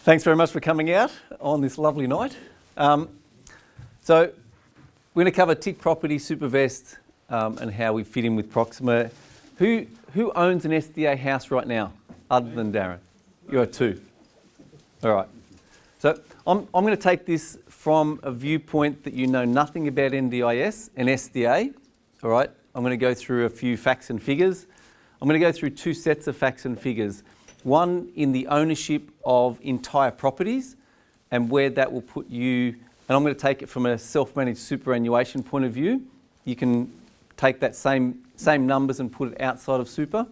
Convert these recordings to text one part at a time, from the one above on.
Thanks very much for coming out on this lovely night. So we're going to cover tick property, Supavest, and how we fit in with Proxima. Who owns an SDA house right now, other than Darren? You are two. All right. So I'm going to take this from a viewpoint that you know nothing about NDIS and SDA. All right. I'm going to go through a few facts and figures. I'm going to go through two sets of facts and figures. One in the ownership of entire properties and where that will put you, and I'm going to take it from a self-managed superannuation point of view. You can take that same numbers and put it outside of super.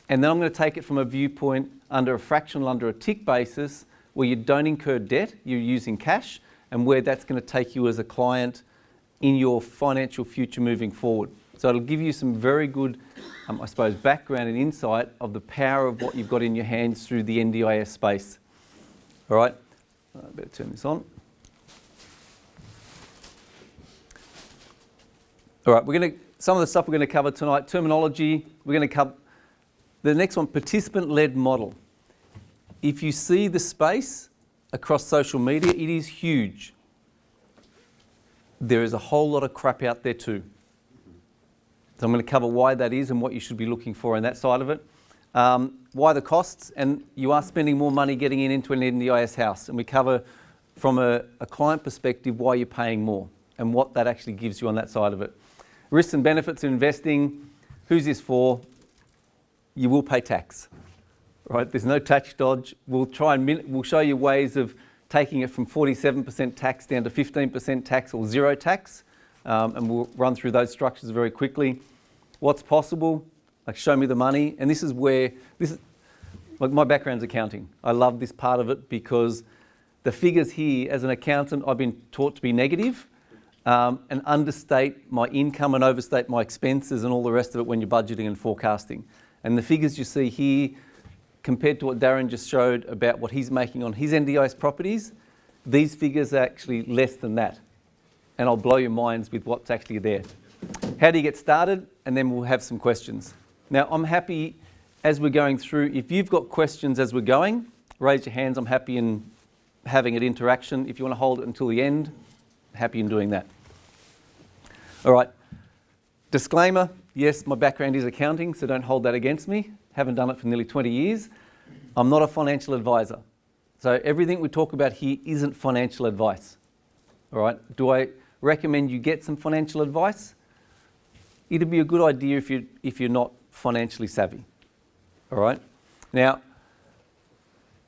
And then I'm going to take it from a viewpoint under a fractional, under a tick basis, where you don't incur debt, you're using cash, and where that's going to take you as a client in your financial future moving forward. So it'll give you some very good, I suppose, background and insight of the power of what you've got in your hands through the NDIS space. All right, I better turn this on. All right, some of the stuff we're going to cover tonight, terminology, we're going to cover the next one, participant-led model. If you see the space across social media, it is huge. There is a whole lot of crap out there too. So I'm going to cover why that is and what you should be looking for on that side of it. Why the costs, and you are spending more money getting into an NDIS house. And we cover from a client perspective why you're paying more and what that actually gives you on that side of it. Risks and benefits of investing. Who's this for? You will pay tax, right? There's no tax dodge. We'll show you ways of taking it from 47% tax down to 15% tax or zero tax. And we'll run through those structures very quickly. What's possible? Like, show me the money. And this is like, my background's accounting. I love this part of it because the figures here, as an accountant, I've been taught to be negative and understate my income and overstate my expenses and all the rest of it when you're budgeting and forecasting. And the figures you see here, compared to what Darren just showed about what he's making on his NDIS properties, these figures are actually less than that. And I'll blow your minds with what's actually there. How do you get started? And then we'll have some questions. Now, I'm happy as we're going through, if you've got questions as we're going, raise your hands. I'm happy in having an interaction. If you want to hold it until the end, happy in doing that. All right. Disclaimer, yes, my background is accounting, so don't hold that against me. Haven't done it for nearly 20 years. I'm not a financial advisor. So everything we talk about here isn't financial advice. All right. Do I recommend you get some financial advice? It'd be a good idea if you're not financially savvy. All right. Now,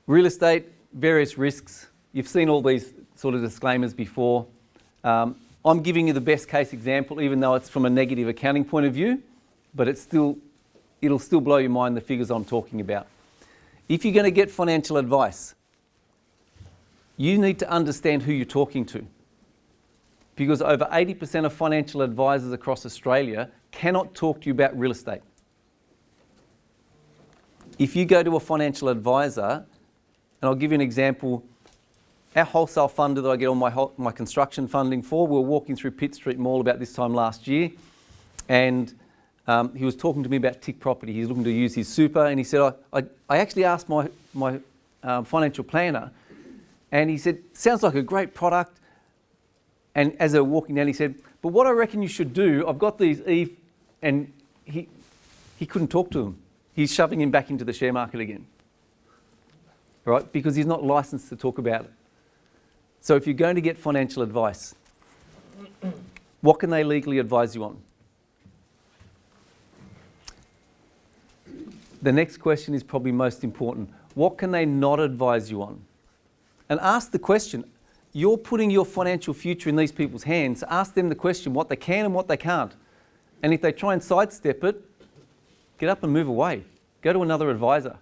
real estate, various risks. You've seen all these sort of disclaimers before. I'm giving you the best case example, even though it's from a negative accounting point of view, but it'll still blow your mind, the figures I'm talking about. If you're going to get financial advice, you need to understand who you're talking to. Because over 80% of financial advisors across Australia cannot talk to you about real estate. If you go to a financial advisor, and I'll give you an example, our wholesale funder that I get all my construction funding for, we were walking through Pitt Street Mall about this time last year, and he was talking to me about tick property. He's looking to use his super, and he said, I actually asked my financial planner, and he said, sounds like a great product. And as they were walking down, he said, but what I reckon you should do, I've got these and he couldn't talk to him. He's shoving him back into the share market again, right? Because he's not licensed to talk about it. So if you're going to get financial advice, what can they legally advise you on? The next question is probably most important. What can they not advise you on? And ask the question. You're putting your financial future in these people's hands. Ask them the question, what they can and what they can't. And if they try and sidestep it, get up and move away. Go to another advisor.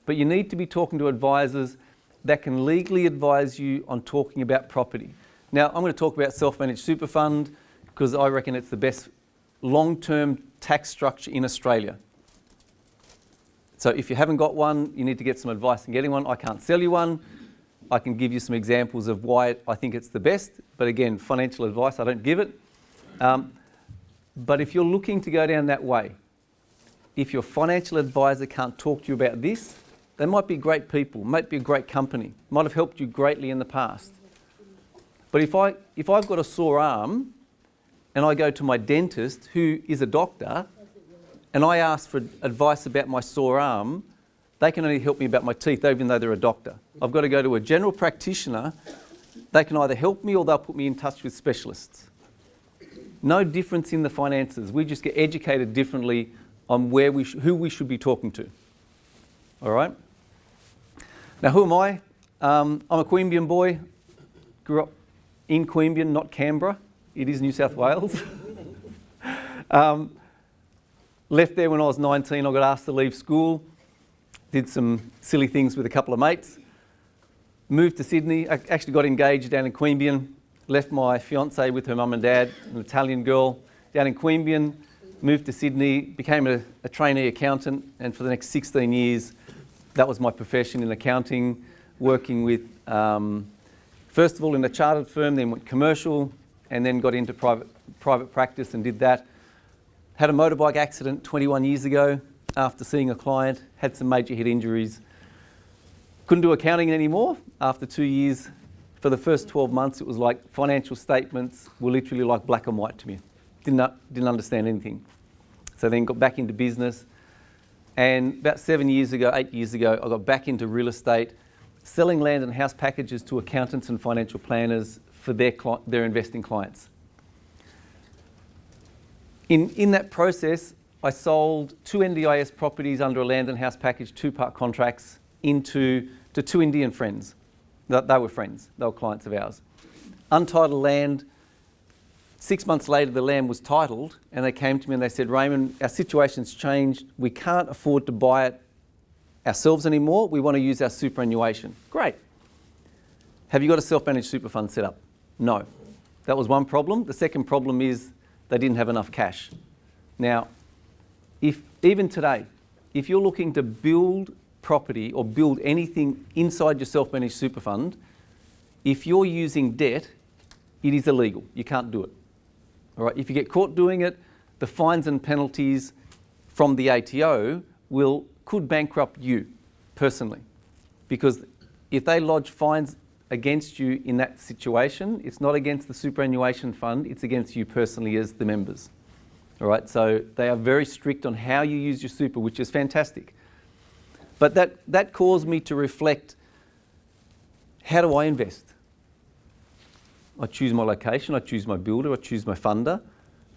But you need to be talking to advisors that can legally advise you on talking about property. Now, I'm going to talk about self-managed super fund because I reckon it's the best long-term tax structure in Australia. So if you haven't got one, you need to get some advice in getting one. I can't sell you one. I can give you some examples of why I think it's the best, but again, financial advice, I don't give it. But if you're looking to go down that way, if your financial advisor can't talk to you about this, They might be great people, might be a great company, might have helped you greatly in the past. But if I've got a sore arm and I go to my dentist, who is a doctor, and I ask for advice about my sore arm, they can only help me about my teeth, even though they're a doctor. I've got to go to a general practitioner. They can either help me or they'll put me in touch with specialists. No difference in the finances. We just get educated differently on who we should be talking to. All right? Now, who am I? I'm a Queanbeyan boy. Grew up in Queanbeyan, not Canberra. It is New South Wales. Left there when I was 19. I got asked to leave school. Did some silly things with a couple of mates. Moved to Sydney. I actually got engaged down in Queanbeyan. Left my fiancée with her mum and dad, an Italian girl, down in Queanbeyan. Moved to Sydney, became a trainee accountant, and for the next 16 years, that was my profession in accounting, working with, first of all in a chartered firm, then went commercial, and then got into private practice and did that. Had a motorbike accident 21 years ago after seeing a client, had some major head injuries. Couldn't do accounting anymore after 2 years. For the first 12 months, it was like financial statements were literally like black and white to me. Didn't understand anything. So then got back into business. And about 8 years ago, I got back into real estate, selling land and house packages to accountants and financial planners for their investing clients. In that process, I sold 2 NDIS properties under a land and house package, 2-part contracts, to 2 Indian friends. They were friends, they were clients of ours. Untitled land. 6 months later, the land was titled, and they came to me and they said, Raymond, our situation's changed. We can't afford to buy it ourselves anymore. We want to use our superannuation. Great. Have you got a self-managed super fund set up? No. That was one problem. The second problem is they didn't have enough cash. Now, even today, if you're looking to build property or build anything inside your self-managed super fund, if you're using debt, it is illegal. You can't do it. All right? If you get caught doing it, the fines and penalties from the ATO could bankrupt you personally, because if they lodge fines against you in that situation, it's not against the superannuation fund, it's against you personally as the members. All right? So they are very strict on how you use your super, which is fantastic. But that caused me to reflect, how do I invest? I choose my location, I choose my builder, I choose my funder,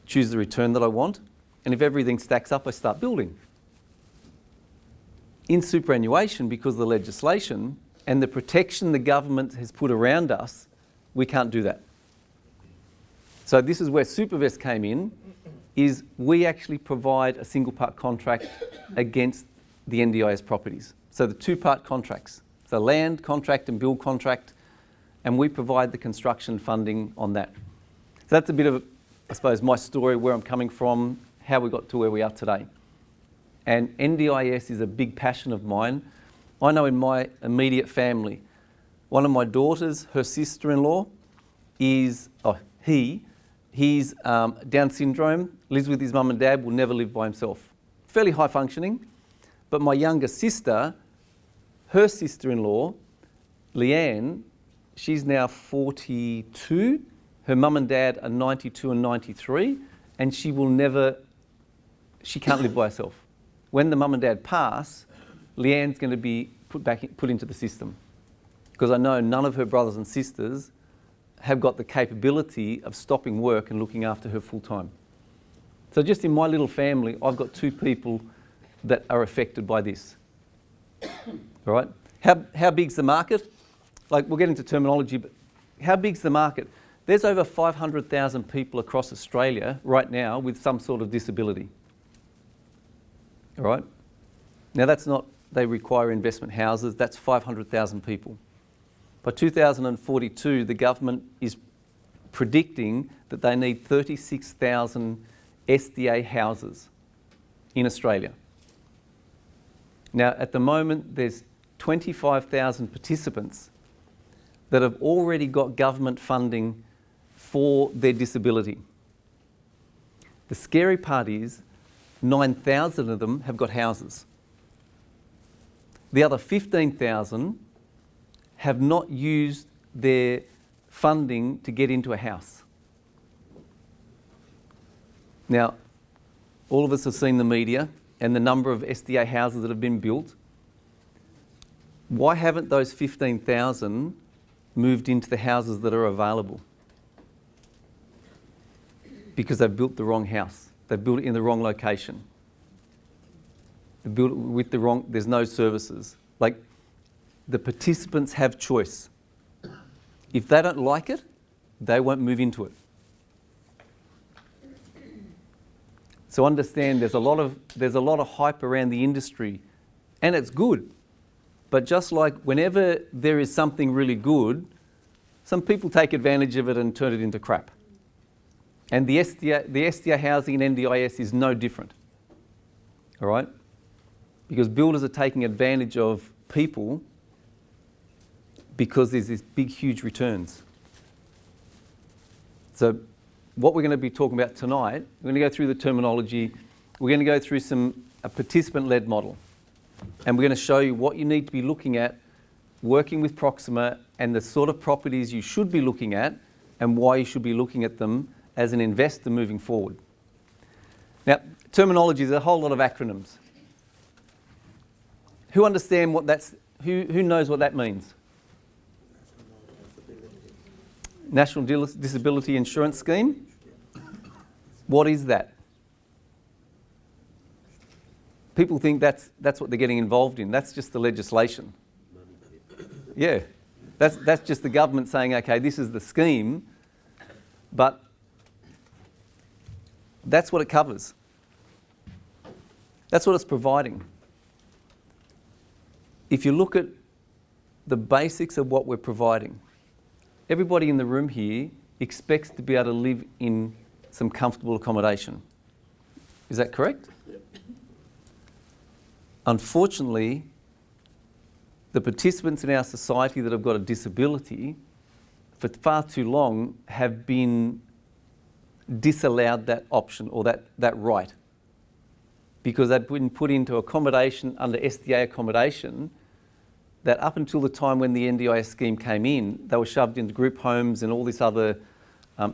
choose the return that I want, and if everything stacks up, I start building. In superannuation, because of the legislation and the protection the government has put around us, we can't do that. So this is where Supavest came in, is we actually provide a single part contract against the NDIS properties. So the 2-part contracts, so land contract and build contract, and we provide the construction funding on that. So that's a bit of, I suppose, my story, where I'm coming from, how we got to where we are today. And NDIS is a big passion of mine. I know in my immediate family, one of my daughters, her sister-in-law, he's Down syndrome, lives with his mum and dad, will never live by himself. Fairly high functioning. But my younger sister, her sister-in-law, Leanne, she's now 42. Her mum and dad are 92 and 93, and she can't live by herself. When the mum and dad pass, Leanne's going to be put into the system, because I know none of her brothers and sisters have got the capability of stopping work and looking after her full time. So just in my little family, I've got 2 people that are affected by this. All right? How big's the market? Like, we'll get into terminology, but how big's the market? There's over 500,000 people across Australia right now with some sort of disability. All right? Now that's not, they require investment houses, that's 500,000 people. By 2042, the government is predicting that they need 36,000 SDA houses in Australia. Now, at the moment, there's 25,000 participants that have already got government funding for their disability. The scary part is 9,000 of them have got houses. The other 15,000 have not used their funding to get into a house. Now, all of us have seen the media and the number of SDA houses that have been built. Why haven't those 15,000 moved into the houses that are available? Because they've built the wrong house. They've built it in the wrong location. They built it with the wrong, there's no services. Like, the participants have choice. If they don't like it, they won't move into it. So understand there's a lot of hype around the industry, and it's good. But just like whenever there is something really good, some people take advantage of it and turn it into crap. And the SDA housing and NDIS is no different. All right? Because builders are taking advantage of people because there's these big, huge returns. So what we're going to be talking about tonight, we're going to go through the terminology, we're going to go through a participant-led model, and we're going to show you what you need to be looking at working with Proxima and the sort of properties you should be looking at and why you should be looking at them as an investor moving forward. Now, terminology is a whole lot of acronyms. Who understand what who knows what that means? National Disability Insurance Scheme. What is that? People think that's what they're getting involved in. That's just the legislation. Yeah, that's just the government saying, okay, this is the scheme, but that's what it covers. That's what it's providing. If you look at the basics of what we're providing, everybody in the room here expects to be able to live in some comfortable accommodation. Is that correct? Yep. Unfortunately, the participants in our society that have got a disability for far too long have been disallowed that option or that right, because they've been put into accommodation under SDA accommodation that up until the time when the NDIS scheme came in, they were shoved into group homes and all this other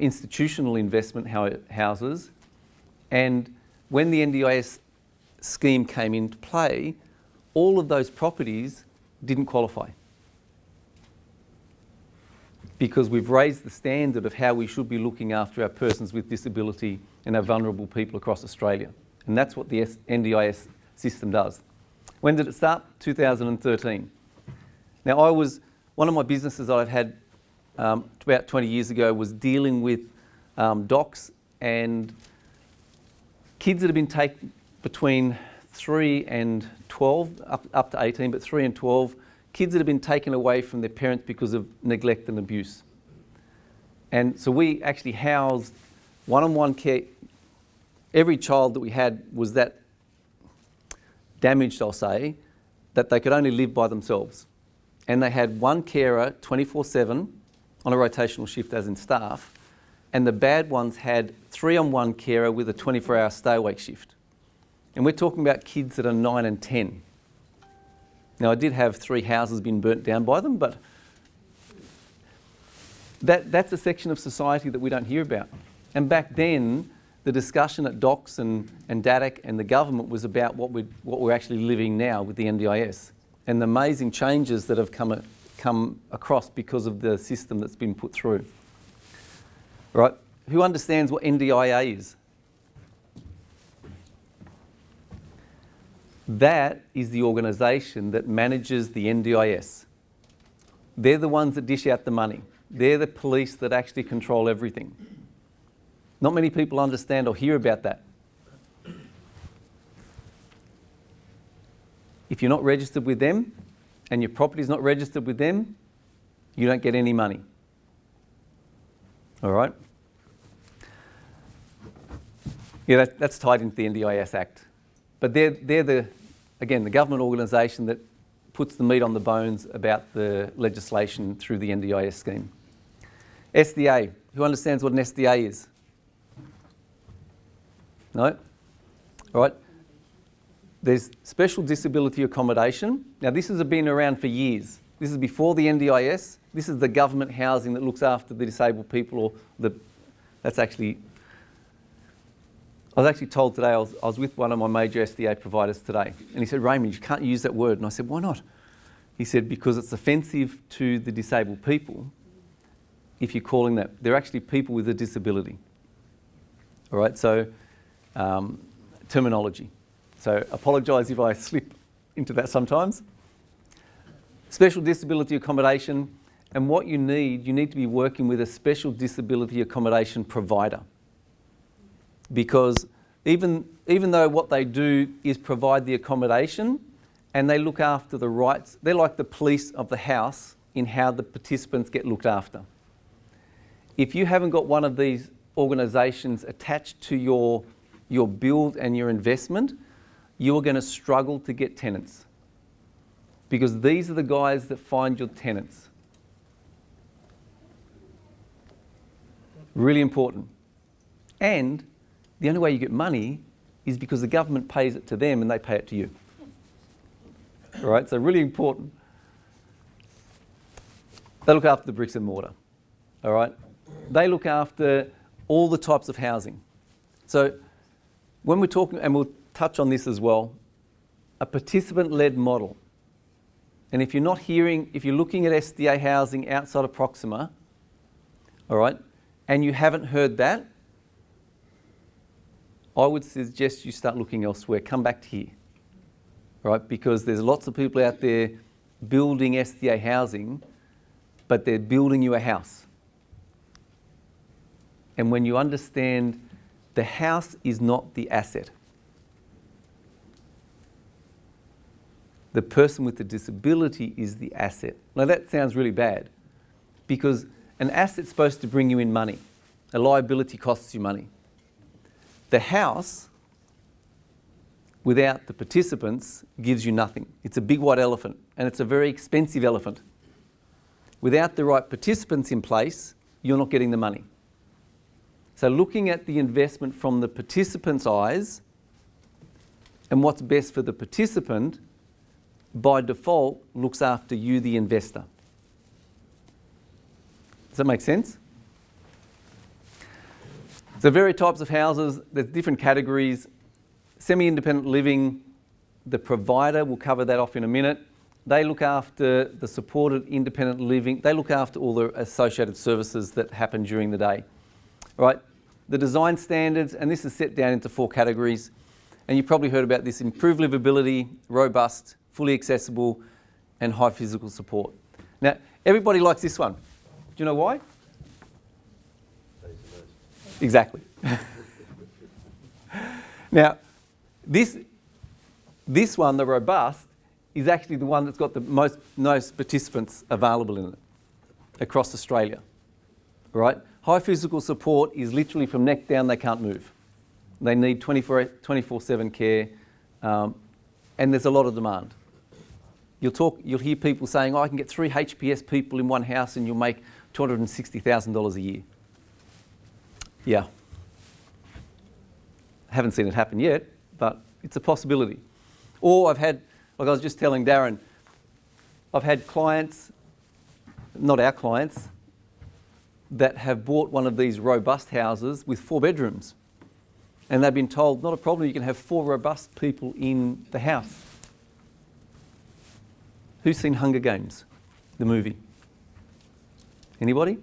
institutional investment houses. And when the NDIS scheme came into play, all of those properties didn't qualify, because we've raised the standard of how we should be looking after our persons with disability and our vulnerable people across Australia. And that's what the NDIS system does. When did it start? 2013. Now, one of my businesses I've had about 20 years ago was dealing with docs and kids that have been taken between 3 and 12, up to 18, but 3 and 12, kids that have been taken away from their parents because of neglect and abuse. And so we actually housed one-on-one care. Every child that we had was that damaged, I'll say, that they could only live by themselves. And they had one carer 24/7 on a rotational shift as in staff, and the bad ones had 3-on-1 carer with a 24-hour stay-awake shift. And we're talking about kids that are 9 and 10. Now, I did have 3 houses been burnt down by them, but that's a section of society that we don't hear about. And back then, the discussion at DOCS and DADAC and the government was about what we're actually living now with the NDIS and the amazing changes that have come across because of the system that's been put through. Right? Who understands what NDIA is? That is the organisation that manages the NDIS. They're the ones that dish out the money. They're the police that actually control everything. Not many people understand or hear about that. If you're not registered with them and your property's not registered with them, you don't get any money. All right? Yeah, that's tied into the NDIS Act. But they're the government organisation that puts the meat on the bones about the legislation through the NDIS scheme. SDA. Who understands what an SDA is? No? All right. There's special disability accommodation. Now, this has been around for years. This is before the NDIS. This is the government housing that looks after the disabled people, or that's actually... I was actually told today, I was with one of my major SDA providers today, and he said, Raymond, you can't use that word. And I said, why not? He said, because it's offensive to the disabled people if you're calling that. They're actually people with a disability. All right, so terminology. So apologise if I slip into that sometimes. Special disability accommodation, and what you need to be working with a special disability accommodation provider. Because even though what they do is provide the accommodation and they look after the rights, they're like the police of the house in how the participants get looked after. If you haven't got one of these organisations attached to your build and your investment, you are going to struggle to get tenants. Because these are the guys that find your tenants. Really important. And the only way you get money is because the government pays it to them and they pay it to you. All right, so really important. They look after the bricks and mortar. All right, they look after all the types of housing. So when we're talking, and we'll touch on this as well, a participant-led model. And if you're looking at SDA housing outside of Proxima, all right, and you haven't heard that, I would suggest you start looking elsewhere. Come back to here, right? Because there's lots of people out there building SDA housing, but they're building you a house. And when you understand the house is not the asset, the person with the disability is the asset. Now that sounds really bad, because an asset's supposed to bring you in money. A liability costs you money. The house, without the participants, gives you nothing. It's a big white elephant, and it's a very expensive elephant. Without the right participants in place, you're not getting the money. So looking at the investment from the participant's eyes and what's best for the participant, by default, looks after you, the investor. Does that make sense? So various types of houses, there's different categories. Semi-independent living, the provider, we'll cover that off in a minute. They look after the supported independent living. They look after all the associated services that happen during the day. All right, the design standards, and this is set down into 4 categories. And you've probably heard about this: improved livability, robust, fully accessible, and high physical support. Now, everybody likes this one. Do you know why? Exactly. Now, this one, the robust, is actually the one that's got the most participants available in it across Australia. Right? High physical support is literally from neck down, they can't move. They need 24/7 care, and there's a lot of demand. You'll hear people saying, I can get 3 HPS people in one house and you'll make $260,000 a year. Yeah. Haven't seen it happen yet, but it's a possibility. Or I've had, like I was just telling Darren, I've had clients, not our clients, that have bought one of these robust houses with 4 bedrooms. And they've been told, not a problem, you can have 4 robust people in the house. Who's seen Hunger Games, the movie? Anybody?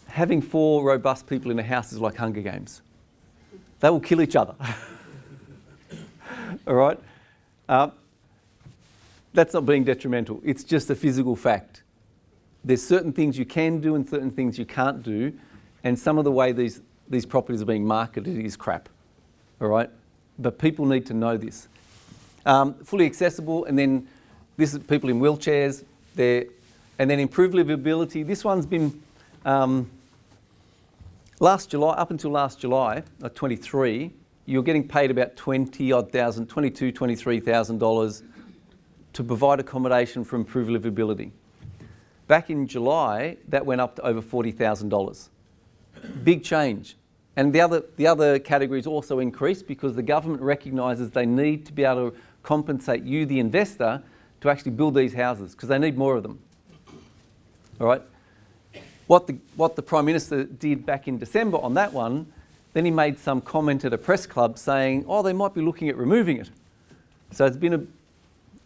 Having 4 robust people in a house is like Hunger Games. They will kill each other. All right? That's not being detrimental. It's just a physical fact. There's certain things you can do and certain things you can't do, and some of the way these properties are being marketed is crap. All right? But people need to know this. Fully accessible, and then this is people in wheelchairs. And then improved livability. This one's been... last July, up until last July, 23, you're getting paid about $23,000 to provide accommodation for improved livability. Back in July, that went up to over $40,000. Big change. And the other categories also increase because the government recognises they need to be able to compensate you, the investor, to actually build these houses because they need more of them. All right? What the Prime Minister did back in December on that one, then he made some comment at a press club saying, oh, they might be looking at removing it. So it's been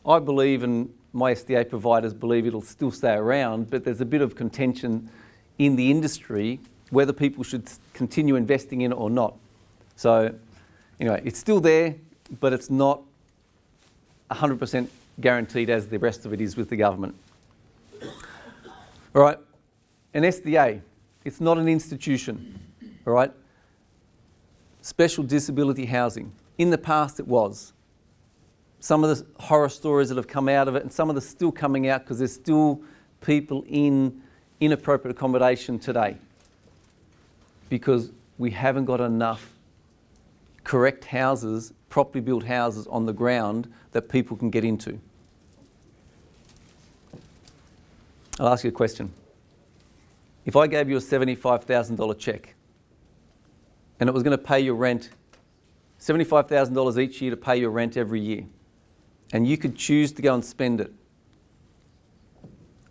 I believe, and my SDA providers believe it'll still stay around, but there's a bit of contention in the industry whether people should continue investing in it or not. So anyway, it's still there, but it's not 100% guaranteed as the rest of it is with the government. All right, an SDA, it's not an institution, all right? Special disability housing. In the past it was. Some of the horror stories that have come out of it, and some of them still coming out because there's still people in inappropriate accommodation today because we haven't got enough correct houses, properly built houses on the ground that people can get into. I'll ask you a question. If I gave you a $75,000 cheque and it was going to pay your rent, $75,000 each year to pay your rent every year, and you could choose to go and spend it,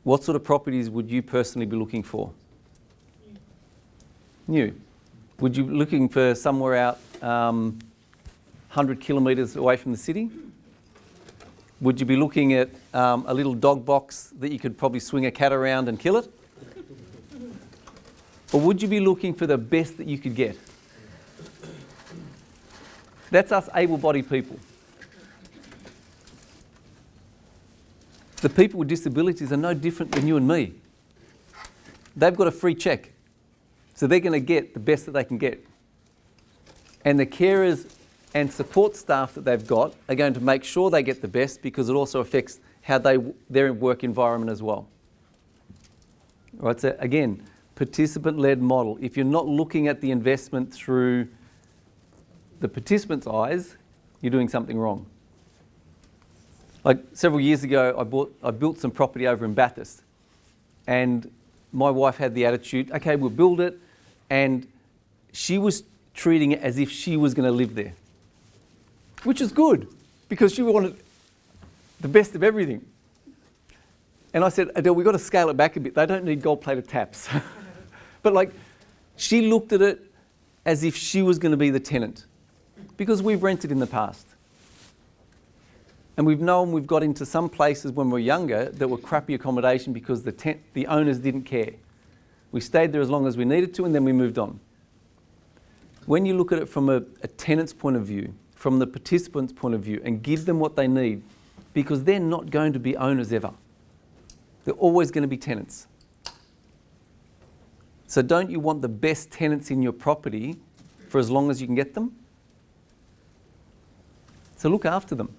what sort of properties would you personally be looking for? New. Would you be looking for somewhere out 100 kilometres away from the city? Would you be looking at a little dog box that you could probably swing a cat around and kill it? Or would you be looking for the best that you could get? That's us able-bodied people. The people with disabilities are no different than you and me. They've got a free cheque, so they're going to get the best that they can get. And the carers and support staff that they've got are going to make sure they get the best because it also affects how their work environment as well. Right, so again, participant-led model. If you're not looking at the investment through the participant's eyes, you're doing something wrong. Like several years ago, I built some property over in Bathurst, and my wife had the attitude, okay, we'll build it, and she was treating it as if she was going to live there, which is good because she wanted the best of everything. And I said, Adele, we've got to scale it back a bit. They don't need gold-plated taps. But like, she looked at it as if she was going to be the tenant because we've rented in the past. And we've got into some places when we were younger that were crappy accommodation because the owners didn't care. We stayed there as long as we needed to and then we moved on. When you look at it from a tenant's point of view, from the participant's point of view, and give them what they need, because they're not going to be owners ever. They're always going to be tenants. So don't you want the best tenants in your property for as long as you can get them? So look after them.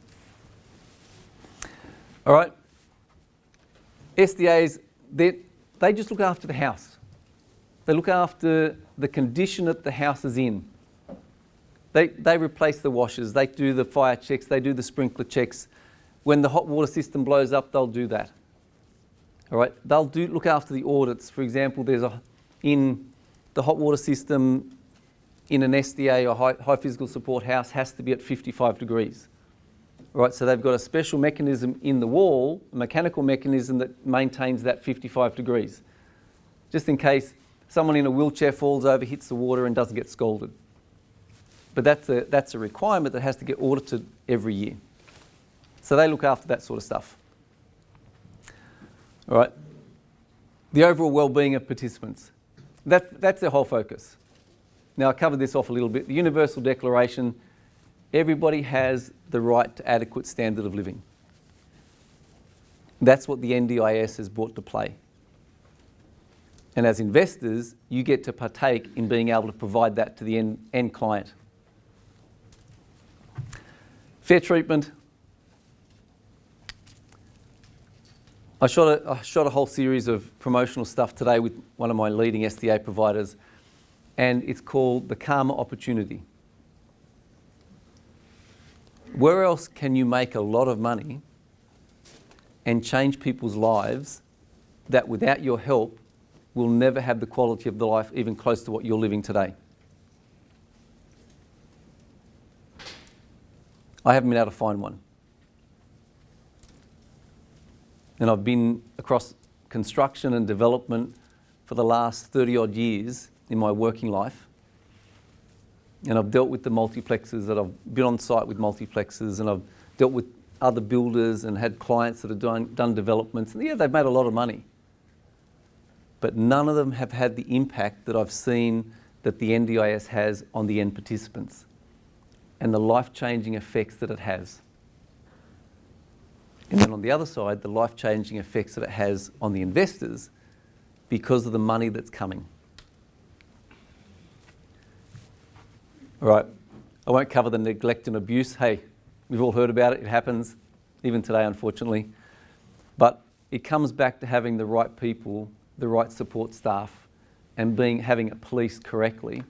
All right, SDAs, they just look after the house. They look after the condition that the house is in. They replace the washers, they do the fire checks, they do the sprinkler checks. When the hot water system blows up, they'll do that. All right, they'll look after the audits. For example, in the hot water system in an SDA or high physical support house has to be at 55 degrees. Right, so they've got a special mechanism in the wall, a mechanical mechanism that maintains that 55 degrees, just in case someone in a wheelchair falls over, hits the water and doesn't get scalded. But that's a requirement that has to get audited every year. So they look after that sort of stuff. All right, the overall well-being of participants. That's their whole focus. Now I covered this off a little bit. The Universal Declaration, everybody has the right to adequate standard of living. That's what the NDIS has brought to play. And as investors, you get to partake in being able to provide that to the end client. Fair treatment. I shot a whole series of promotional stuff today with one of my leading SDA providers, and it's called the Karma Opportunity. Where else can you make a lot of money and change people's lives that without your help will never have the quality of the life even close to what you're living today? I haven't been able to find one. And I've been across construction and development for the last 30 odd years in my working life. And I've dealt with the multiplexes, that I've been on site with multiplexes, and I've dealt with other builders and had clients that have done developments. And yeah, they've made a lot of money. But none of them have had the impact that I've seen that the NDIS has on the end participants and the life-changing effects that it has. And then on the other side, the life-changing effects that it has on the investors because of the money that's coming. All right, I won't cover the neglect and abuse. Hey, we've all heard about it. It happens, even today, unfortunately. But it comes back to having the right people, the right support staff, and having it policed correctly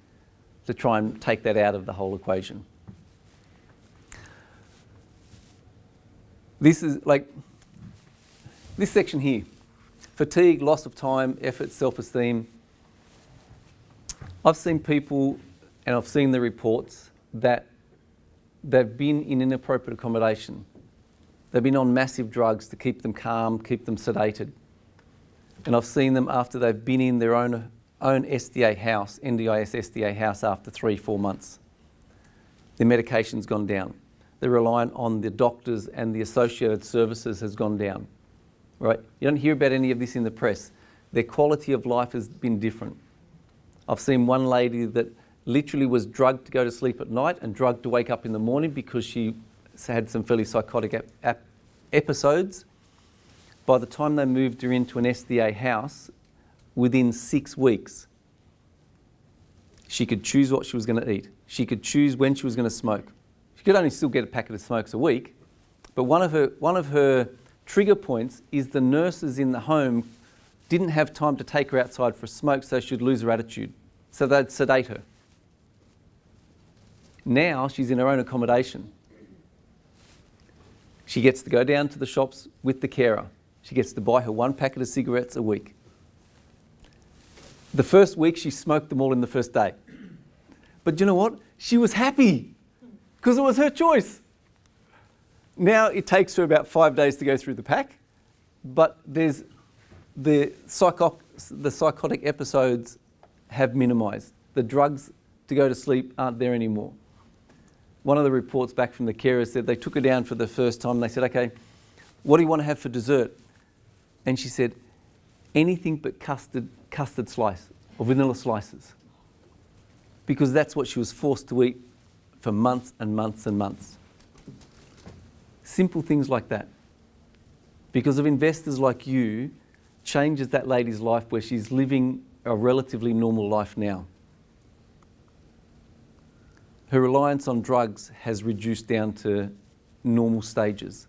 to try and take that out of the whole equation. This is like this section here: fatigue, loss of time, effort, self-esteem. I've seen people, and I've seen the reports, that they've been in inappropriate accommodation. They've been on massive drugs to keep them calm, keep them sedated. And I've seen them after they've been in their own SDA house, NDIS SDA house, after 3-4 months. Their medication's gone down. They're reliant on the doctors, and the associated services has gone down. Right? You don't hear about any of this in the press. Their quality of life has been different. I've seen one lady that literally was drugged to go to sleep at night and drugged to wake up in the morning because she had some fairly psychotic episodes. By the time they moved her into an SDA house, within 6 weeks, she could choose what she was going to eat. She could choose when she was going to smoke. She could only still get a packet of smokes a week, but one of her trigger points is the nurses in the home didn't have time to take her outside for a smoke, so she'd lose her attitude. So they'd sedate her. Now she's in her own accommodation. She gets to go down to the shops with the carer. She gets to buy her 1 packet of cigarettes a week. The first week she smoked them all in the first day. But you know what? She was happy because it was her choice. Now it takes her about 5 days to go through the pack, but there's the psychotic episodes have minimised. The drugs to go to sleep aren't there anymore. One of the reports back from the carers said they took her down for the first time. They said, okay, what do you want to have for dessert? And she said, anything but custard slice or vanilla slices. Because that's what she was forced to eat for months and months and months. Simple things like that. Because of investors like you, changes that lady's life where she's living a relatively normal life now. Her reliance on drugs has reduced down to normal stages.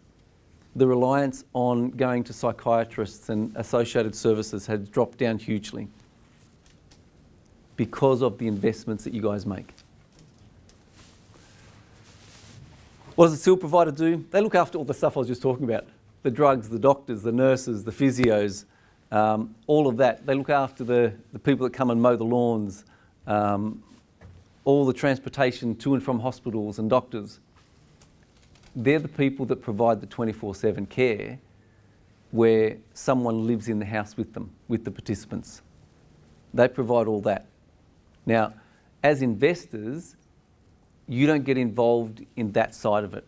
The reliance on going to psychiatrists and associated services has dropped down hugely because of the investments that you guys make. What does the SIL provider do? They look after all the stuff I was just talking about. The drugs, the doctors, the nurses, the physios, all of that. They look after the people that come and mow the lawns, all the transportation to and from hospitals and doctors. They're the people that provide the 24/7 care where someone lives in the house with them, with the participants. They provide all that. Now, as investors, you don't get involved in that side of it.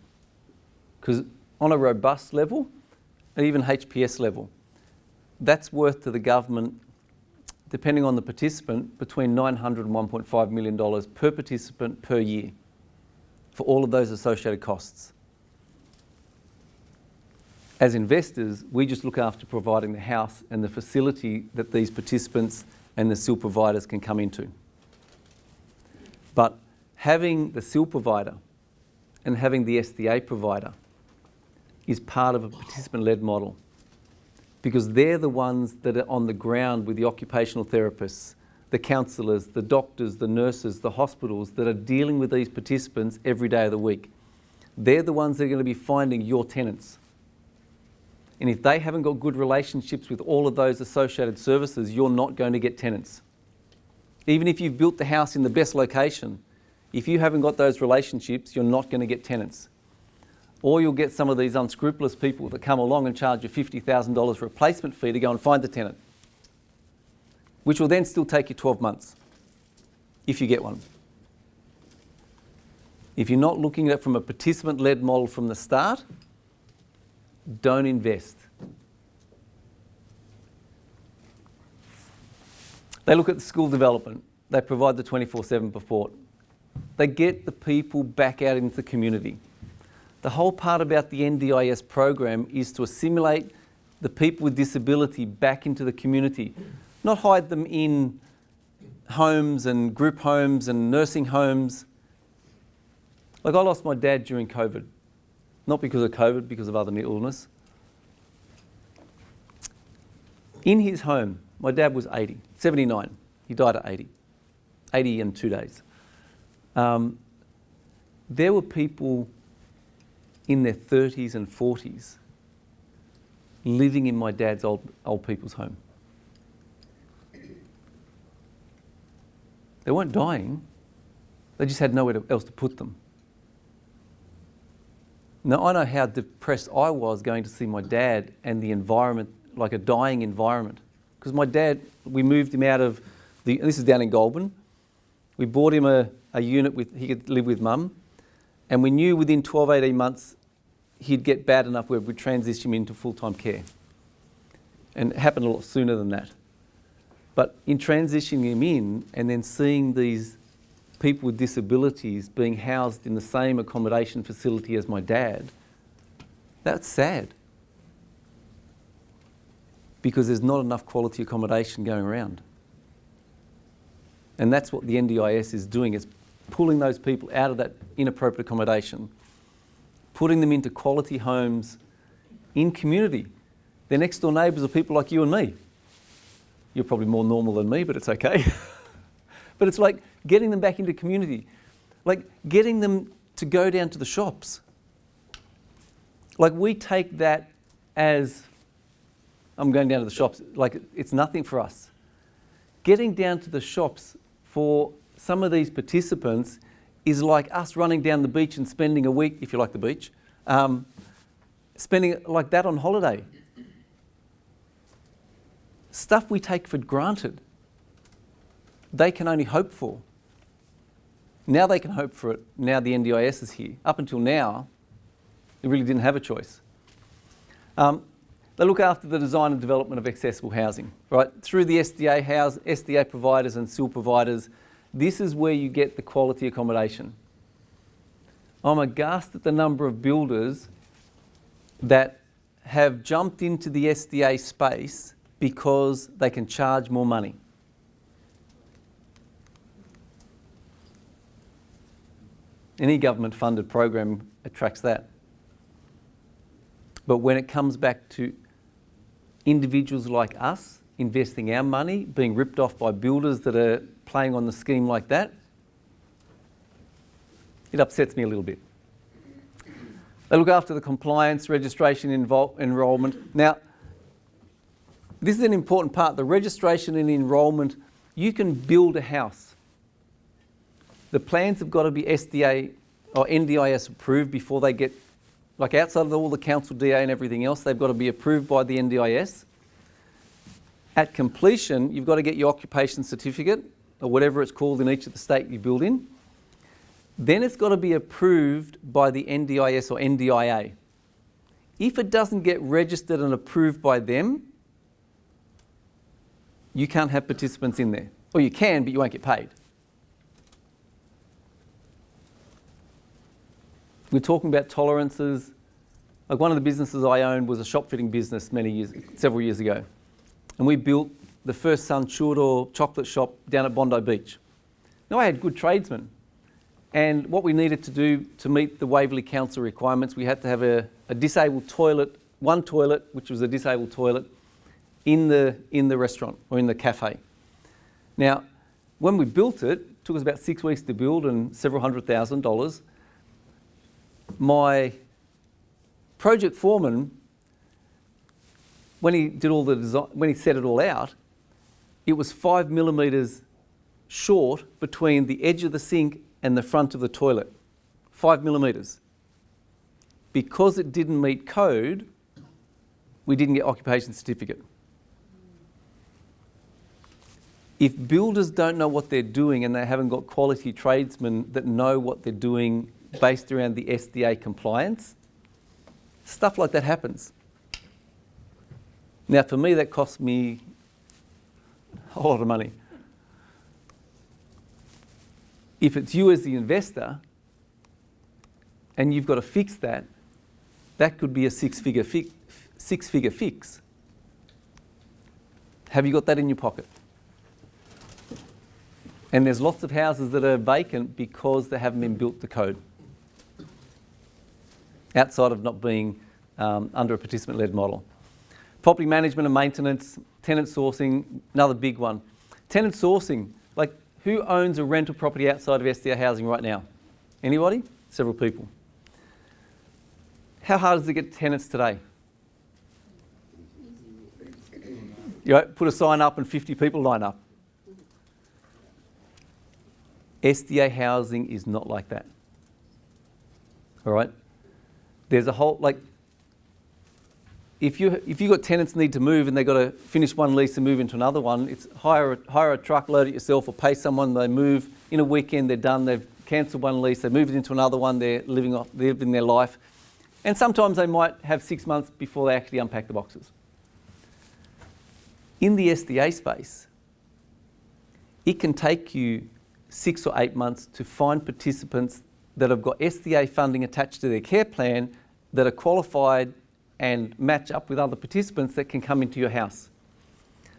Because on a robust level, and even HPS level, that's worth to the government, depending on the participant, between $900 and $1.5 million per participant per year for all of those associated costs. As investors, we just look after providing the house and the facility that these participants and the SIL providers can come into. But having the SIL provider and having the SDA provider is part of a participant-led model, because they're the ones that are on the ground with the occupational therapists, the counsellors, the doctors, the nurses, the hospitals that are dealing with these participants every day of the week. They're the ones that are going to be finding your tenants. And if they haven't got good relationships with all of those associated services, you're not going to get tenants. Even if you've built the house in the best location, if you haven't got those relationships, you're not going to get tenants. Or you'll get some of these unscrupulous people that come along and charge you $50,000 replacement fee to go and find the tenant, which will then still take you 12 months, if you get one. If you're not looking at it from a participant-led model from the start, don't invest. They look at the school development. They provide the 24/7 support. They get the people back out into the community. The whole part about the NDIS program is to assimilate the people with disability back into the community, not hide them in homes and group homes and nursing homes. Like, I lost my dad during COVID, not because of COVID, because of other illness. In his home, my dad was 79. He died at 80 in 2 days. There were people in their 30s and 40s living in my dad's old people's home. They weren't dying, they just had nowhere else to put them. Now, I know how depressed I was going to see my dad and the environment, like a dying environment. Because my dad, we moved him out of this is down in Goulburn. We bought him a unit he could live with mum, and we knew within 12, 18 months he'd get bad enough where we'd transition him into full-time care. And it happened a lot sooner than that. But in transitioning him in and then seeing these people with disabilities being housed in the same accommodation facility as my dad, that's sad. Because there's not enough quality accommodation going around. And that's what the NDIS is doing, is pulling those people out of that inappropriate accommodation, putting them into quality homes in community. Their next door neighbours are people like you and me. You're probably more normal than me, but it's okay. But it's like getting them back into community, like getting them to go down to the shops. Like, we take that as, I'm going down to the shops, like it's nothing for us. Getting down to the shops for some of these participants is like us running down the beach and spending a week, if you like the beach, spending it like that on holiday. Stuff we take for granted, they can only hope for. Now they can hope for it. Now the NDIS is here. Up until now, they really didn't have a choice. They look after the design and development of accessible housing, right? Through the SDA providers and SIL providers, this is where you get the quality accommodation. I'm aghast at the number of builders that have jumped into the SDA space because they can charge more money. Any government-funded program attracts that. But when it comes back to individuals like us investing our money, being ripped off by builders that are playing on the scheme like that, it upsets me a little bit. They look after the compliance, registration, enrolment. Now, this is an important part. The registration and enrolment, you can build a house. The plans have got to be SDA or NDIS approved before they get, like outside of all the council DA and everything else, they've got to be approved by the NDIS. At completion, you've got to get your occupation certificate or whatever it's called in each of the state you build in. Then it's got to be approved by the NDIS or NDIA. If it doesn't get registered and approved by them, you can't have participants in there. Or you can, but you won't get paid. We're talking about tolerances. Like, one of the businesses I owned was a shop fitting business several years ago. And we built the first Sun Churro chocolate shop down at Bondi Beach. Now, I had good tradesmen. And what we needed to do to meet the Waverley Council requirements, we had to have a disabled toilet, one toilet, which was a disabled toilet, in the restaurant or in the cafe. Now, when we built it, it took us about 6 weeks to build and several $100,000. My project foreman, when he did all the design, when he set it all out, it was 5 millimetres short between the edge of the sink and the front of the toilet. 5 millimetres. because it didn't meet code, we didn't get occupation certificate. If builders don't know what they're doing and they haven't got quality tradesmen that know what they're doing based around the SDA compliance, stuff like that happens. Now, for me, that cost me a whole lot of money. If it's you as the investor and you've got to fix that, that could be a six-figure fix. Have you got that in your pocket? And there's lots of houses that are vacant because they haven't been built to code, outside of not being under a participant-led model. Property management and maintenance, tenant sourcing, another big one. Tenant sourcing, like who owns a rental property outside of SDA housing right now? Anybody? Several people. How hard is it to get tenants today? Put a sign up and 50 people line up. SDA housing is not like that. All right? There's a whole, like, if you got tenants need to move and they've got to finish one lease and move into another one, it's hire a truck, load it yourself, or pay someone. They move in a weekend. They're done. They've cancelled one lease. They moved into another one. They're living their life, and sometimes they might have 6 months before they actually unpack the boxes. In the SDA space, it can take you 6 or 8 months to find participants that have got SDA funding attached to their care plan that are qualified and match up with other participants that can come into your house.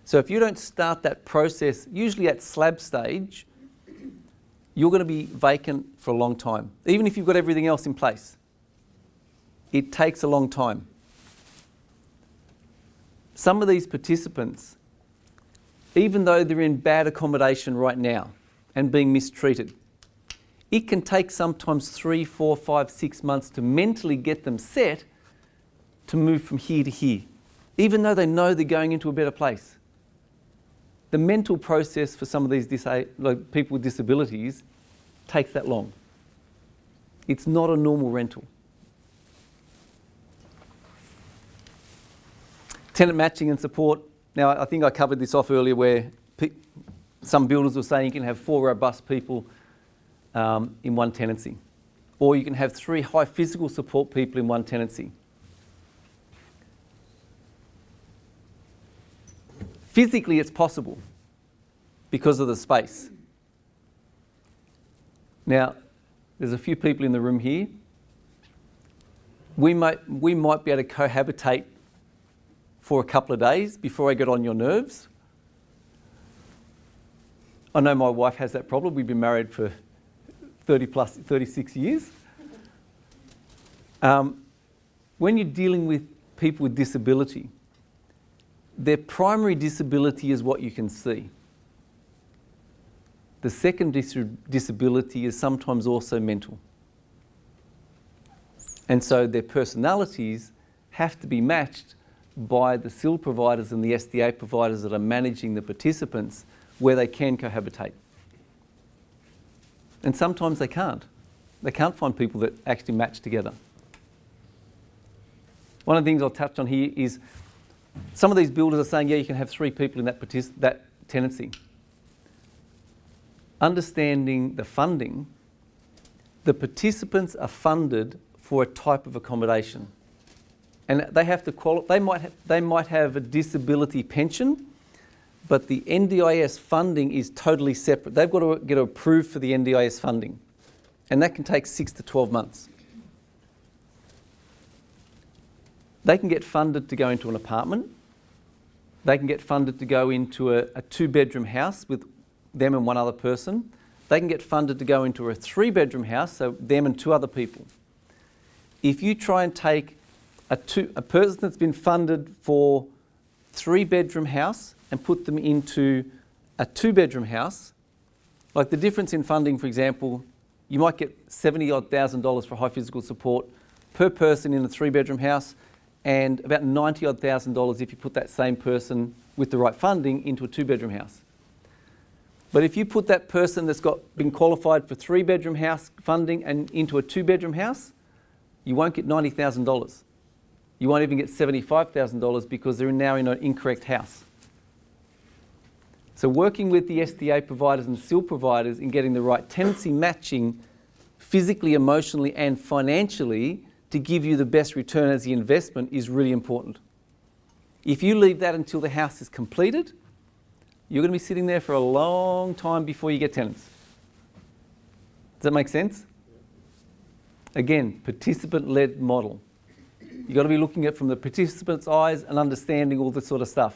So if you don't start that process, usually at slab stage, you're going to be vacant for a long time, even if you've got everything else in place. It takes a long time. Some of these participants, even though they're in bad accommodation right now and being mistreated, it can take sometimes 3, 4, 5, 6 months to mentally get them set to move from here to here, even though they know they're going into a better place. The mental process for some of these people with disabilities takes that long. It's not a normal rental. Tenant matching and support. Now, I think I covered this off earlier where some builders were saying you can have 4 robust people in one tenancy, or you can have 3 high physical support people in one tenancy. Physically, it's possible because of the space. Now, there's a few people in the room here. We might be able to cohabitate for a couple of days before I get on your nerves. I know my wife has that problem. We've been married for 36 years. When you're dealing with people with disability, their primary disability is what you can see. The second disability is sometimes also mental. And so their personalities have to be matched by the SIL providers and the SDA providers that are managing the participants where they can cohabitate. And sometimes they can't. They can't find people that actually match together. One of the things I'll touch on here is some of these builders are saying, yeah, you can have 3 people in that tenancy. Understanding the funding, the participants are funded for a type of accommodation. And they have to they might have a disability pension, but the NDIS funding is totally separate. They've got to get approved for the NDIS funding, and that can take 6 to 12 months. They can get funded to go into an apartment. They can get funded to go into a 2-bedroom house with them and one other person. They can get funded to go into a 3-bedroom house, so them and 2 other people. If you try and take a person that's been funded for 3-bedroom house and put them into a 2-bedroom house, like the difference in funding, for example, you might get $70,000 for high physical support per person in a 3-bedroom house, and about $90,000 if you put that same person with the right funding into a 2-bedroom house. But if you put that person that's been qualified for 3-bedroom house funding and into a 2-bedroom house, you won't get $90,000. You won't even get $75,000 because they're now in an incorrect house. So working with the SDA providers and SIL providers in getting the right tenancy matching physically, emotionally and financially to give you the best return as the investment is really important. If you leave that until the house is completed, you're going to be sitting there for a long time before you get tenants. Does that make sense? Again, participant-led model. You've got to be looking at it from the participant's eyes and understanding all this sort of stuff.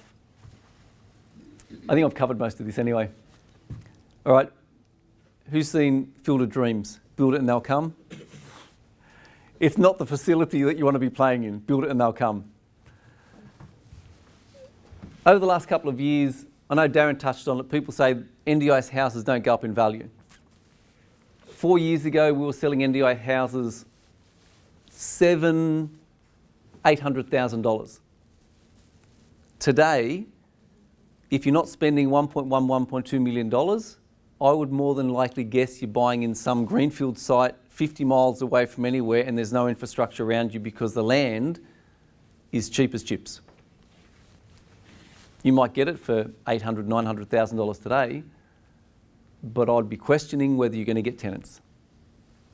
I think I've covered most of this anyway. All right, who's seen Field of Dreams? Build it and they'll come. It's not the facility that you want to be playing in. Build it and they'll come. Over the last couple of years, I know Darren touched on it, people say NDIS houses don't go up in value. 4 years ago, we were selling NDIS houses $800,000. Today, if you're not spending $1.1, $1.2 million, I would more than likely guess you're buying in some greenfield site 50 miles away from anywhere and there's no infrastructure around you because the land is cheap as chips. You might get it for $800,000, $900,000 today, but I'd be questioning whether you're going to get tenants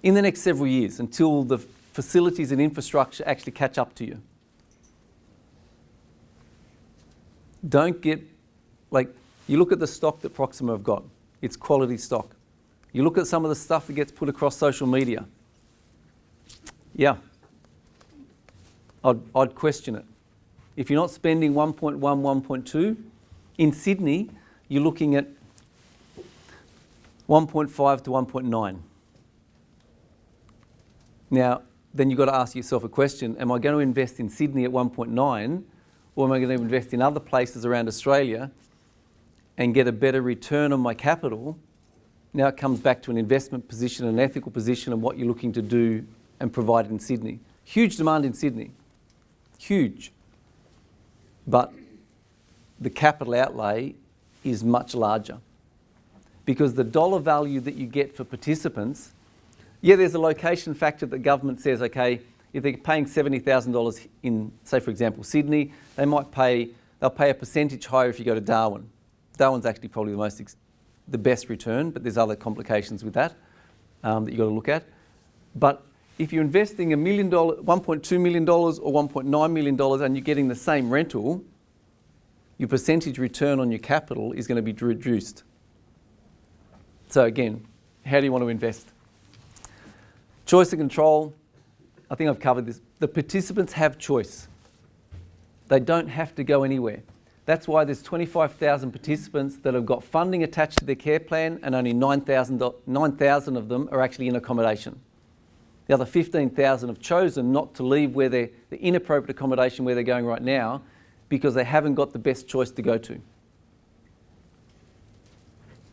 in the next several years until the facilities and infrastructure actually catch up to you. Don't get, you look at the stock that Proxima have got. It's quality stock. You look at some of the stuff that gets put across social media. Yeah, I'd question it. If you're not spending 1.1, 1.2, in Sydney, you're looking at 1.5 to 1.9. Now, then you've got to ask yourself a question, am I going to invest in Sydney at 1.9 or am I going to invest in other places around Australia and get a better return on my capital? Now it comes back to an investment position, an ethical position and what you're looking to do and provide in Sydney. Huge demand in Sydney, huge. But the capital outlay is much larger because the dollar value that you get for participants, yeah, there's a location factor that government says, okay, if they're paying $70,000 in, say for example, Sydney, they'll pay a percentage higher if you go to Darwin. Darwin's actually probably the best return, but there's other complications with that that you've got to look at. But if you're investing $1 million, $1.2 million or $1.9 million and you're getting the same rental, your percentage return on your capital is going to be reduced. So again, how do you want to invest? Choice and control, I think I've covered this. The participants have choice. They don't have to go anywhere. That's why there's 25,000 participants that have got funding attached to their care plan and only 9,000 of them are actually in accommodation. The other 15,000 have chosen not to leave where the inappropriate accommodation where they're going right now because they haven't got the best choice to go to.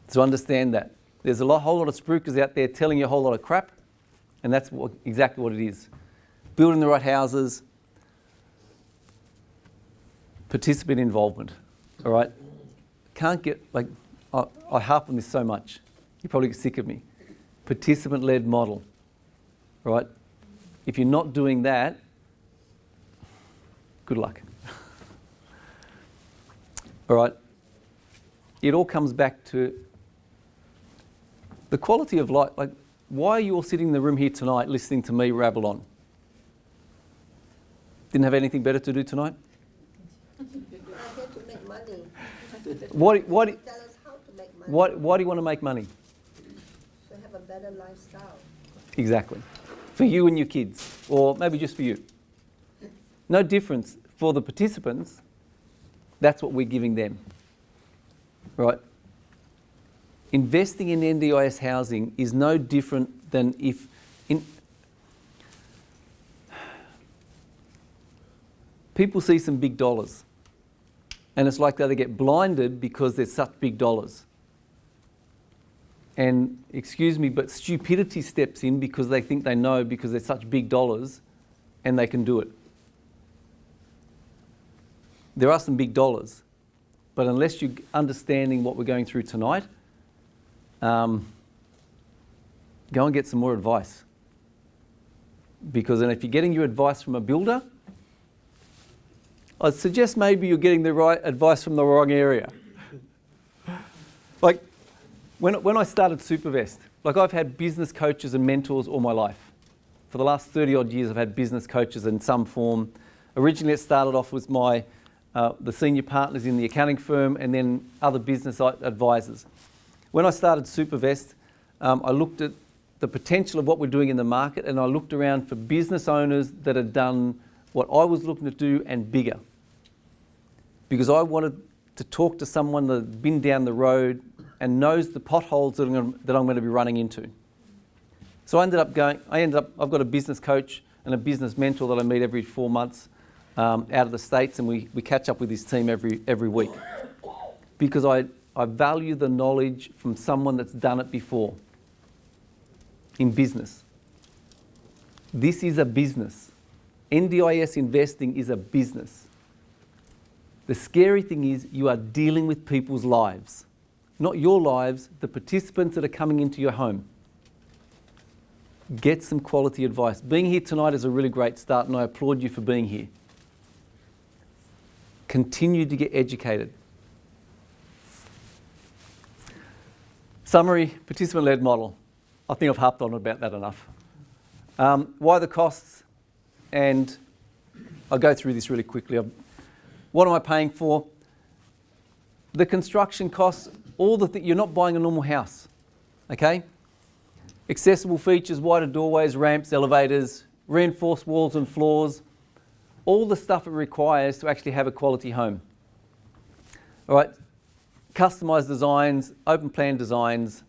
So understand that. There's a whole lot of spruikers out there telling you a whole lot of crap, and that's exactly what it is. Building the right houses, participant involvement, all right? Can't get, I harp on this so much. You probably get sick of me. Participant-led model, all right? If you're not doing that, good luck. All right? It all comes back to the quality of life. Why are you all sitting in the room here tonight listening to me rabble on? Didn't have anything better to do tonight? I'm here to make money. Why do Tell us how to make money. Why do you want to make money? To have a better lifestyle. Exactly. For you and your kids, or maybe just for you. No difference. For the participants, that's what we're giving them. Right? Investing in NDIS housing is no different than if people see some big dollars and it's like they get blinded because there's such big dollars. And excuse me, but stupidity steps in because they think they know because they're such big dollars and they can do it. There are some big dollars, but unless you're understanding what we're going through tonight, go and get some more advice. Because then if you're getting your advice from a builder, I'd suggest maybe you're getting the right advice from the wrong area. Like, when I started Supavest, like I've had business coaches and mentors all my life. For the last 30 odd years, I've had business coaches in some form. Originally, it started off with the senior partners in the accounting firm and then other business advisors. When I started Supavest, I looked at the potential of what we're doing in the market, and I looked around for business owners that had done what I was looking to do and bigger. Because I wanted to talk to someone that had been down the road and knows the potholes that I'm going to be running into. So I've got a business coach and a business mentor that I meet every 4 months out of the States, and we catch up with his team every week. Because I value the knowledge from someone that's done it before in business. This is a business. NDIS investing is a business. The scary thing is you are dealing with people's lives. Not your lives, the participants that are coming into your home. Get some quality advice. Being here tonight is a really great start, and I applaud you for being here. Continue to get educated. Summary, participant-led model. I think I've harped on about that enough. Why the costs? And I'll go through this really quickly. What am I paying for? The construction costs, you're not buying a normal house, okay? Accessible features, wider doorways, ramps, elevators, reinforced walls and floors, all the stuff it requires to actually have a quality home. All right, customised designs, open plan designs,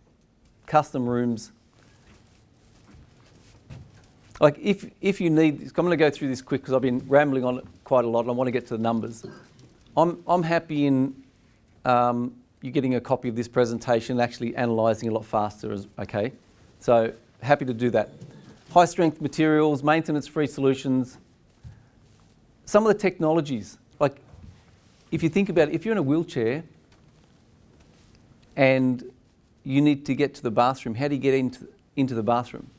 custom rooms. Like if you need, I'm going to go through this quick because I've been rambling on it quite a lot and I want to get to the numbers. I'm happy in you getting a copy of this presentation and actually analysing a lot faster, okay? So happy to do that. High strength materials, maintenance-free solutions. Some of the technologies, like if you think about it, if you're in a wheelchair and you need to get to the bathroom, how do you get into the bathroom?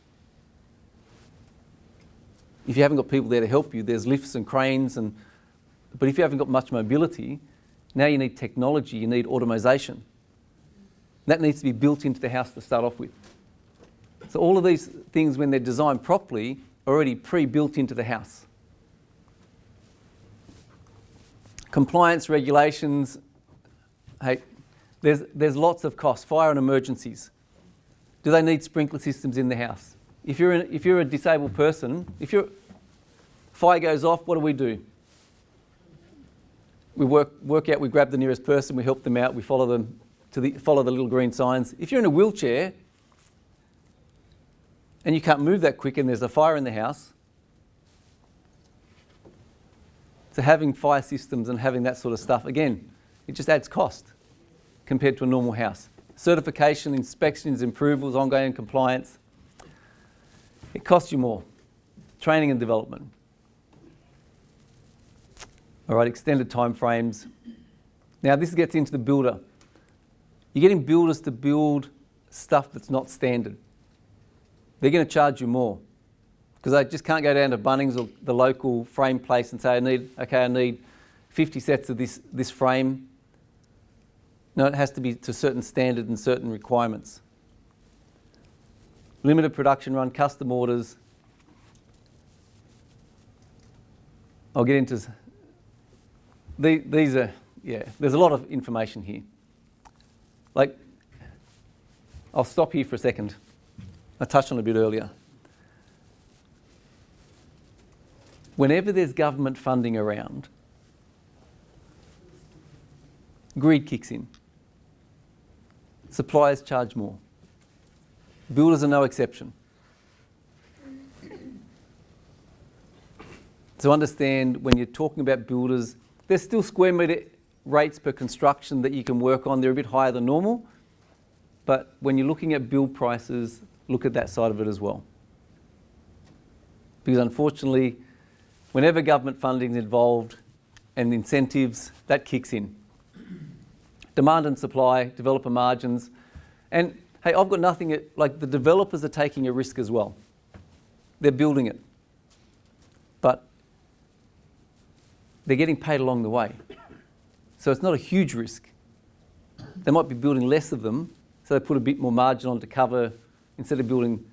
If you haven't got people there to help you, there's lifts and cranes, but if you haven't got much mobility, now you need technology, you need automation. That needs to be built into the house to start off with. So all of these things, when they're designed properly, are already pre-built into the house. Compliance, regulations, hey, there's lots of costs. Fire and emergencies. Do they need sprinkler systems in the house? If you're a disabled person, if your fire goes off, what do? We work out, we grab the nearest person, we help them out, we follow them follow the little green signs. If you're in a wheelchair and you can't move that quick and there's a fire in the house, so having fire systems and having that sort of stuff, again, it just adds cost compared to a normal house. Certification, inspections, approvals, ongoing compliance. It costs you more. Training and development. All right, extended time frames. Now this gets into the builder. You're getting builders to build stuff that's not standard. They're going to charge you more because they just can't go down to Bunnings or the local frame place and say, I need 50 sets of this frame. No, it has to be to certain standard and certain requirements. Limited production run, custom orders. I'll get into these are, there's a lot of information here. Like, I'll stop here for a second. I touched on it a bit earlier. Whenever there's government funding around, greed kicks in. Suppliers charge more. Builders are no exception. So understand when you're talking about builders, there's still square metre rates per construction that you can work on. They're a bit higher than normal. But when you're looking at build prices, look at that side of it as well. Because unfortunately, whenever government funding is involved and incentives, that kicks in. Demand and supply, developer margins. And hey, I've got nothing, like the developers are taking a risk as well. They're building it. they're getting paid along the way. So it's not a huge risk. They might be building less of them, so they put a bit more margin on to cover. Instead of building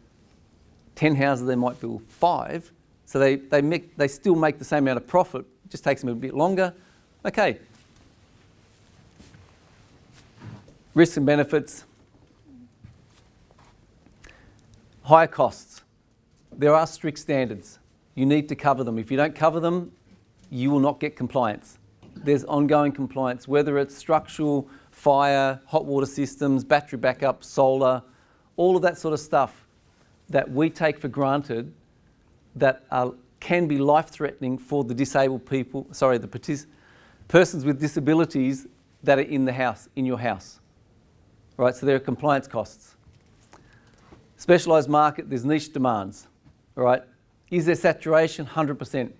10 houses, they might build 5. So they still make the same amount of profit. It just takes them a bit longer. Okay. Risks and benefits. Higher costs. There are strict standards. You need to cover them. If you don't cover them, you will not get compliance. There's ongoing compliance, whether it's structural, fire, hot water systems, battery backup, solar, all of that sort of stuff that we take for granted that can be life-threatening for the disabled people, the persons with disabilities that are in the house, in your house. Right, so there are compliance costs. Specialised market, there's niche demands. All right, is there saturation? 100%.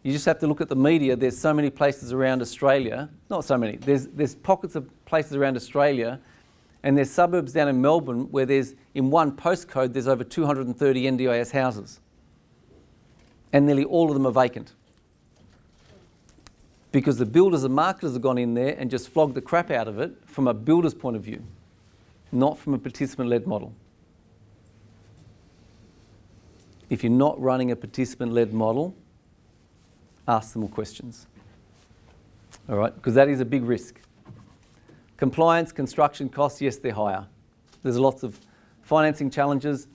You just have to look at the media. There's so many places around Australia, not so many, there's pockets of places around Australia, and there's suburbs down in Melbourne where there's, in one postcode, there's over 230 NDIS houses. And nearly all of them are vacant. Because the builders and marketers have gone in there and just flogged the crap out of it from a builder's point of view, not from a participant-led model. If you're not running a participant-led model, ask them more questions. All right, because that is a big risk. Compliance, construction costs, yes, they're higher. There's lots of financing challenges.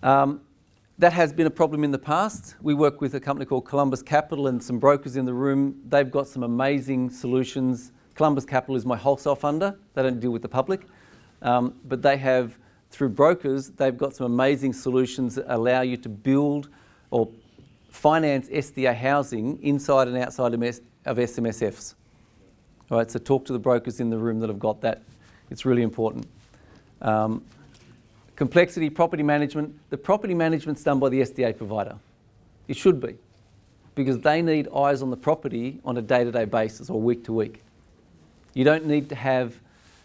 That has been a problem in the past. We work with a company called Columbus Capital and some brokers in the room. They've got some amazing solutions. Columbus Capital is my wholesale funder. They don't deal with the public. But they have, through brokers, they've got some amazing solutions that allow you to build or finance SDA housing inside and outside of SMSFs. All right, so talk to the brokers in the room that have got that. It's really important. Complexity, property management. The property management's done by the SDA provider. It should be, because they need eyes on the property on a day-to-day basis or week to week. You don't need to have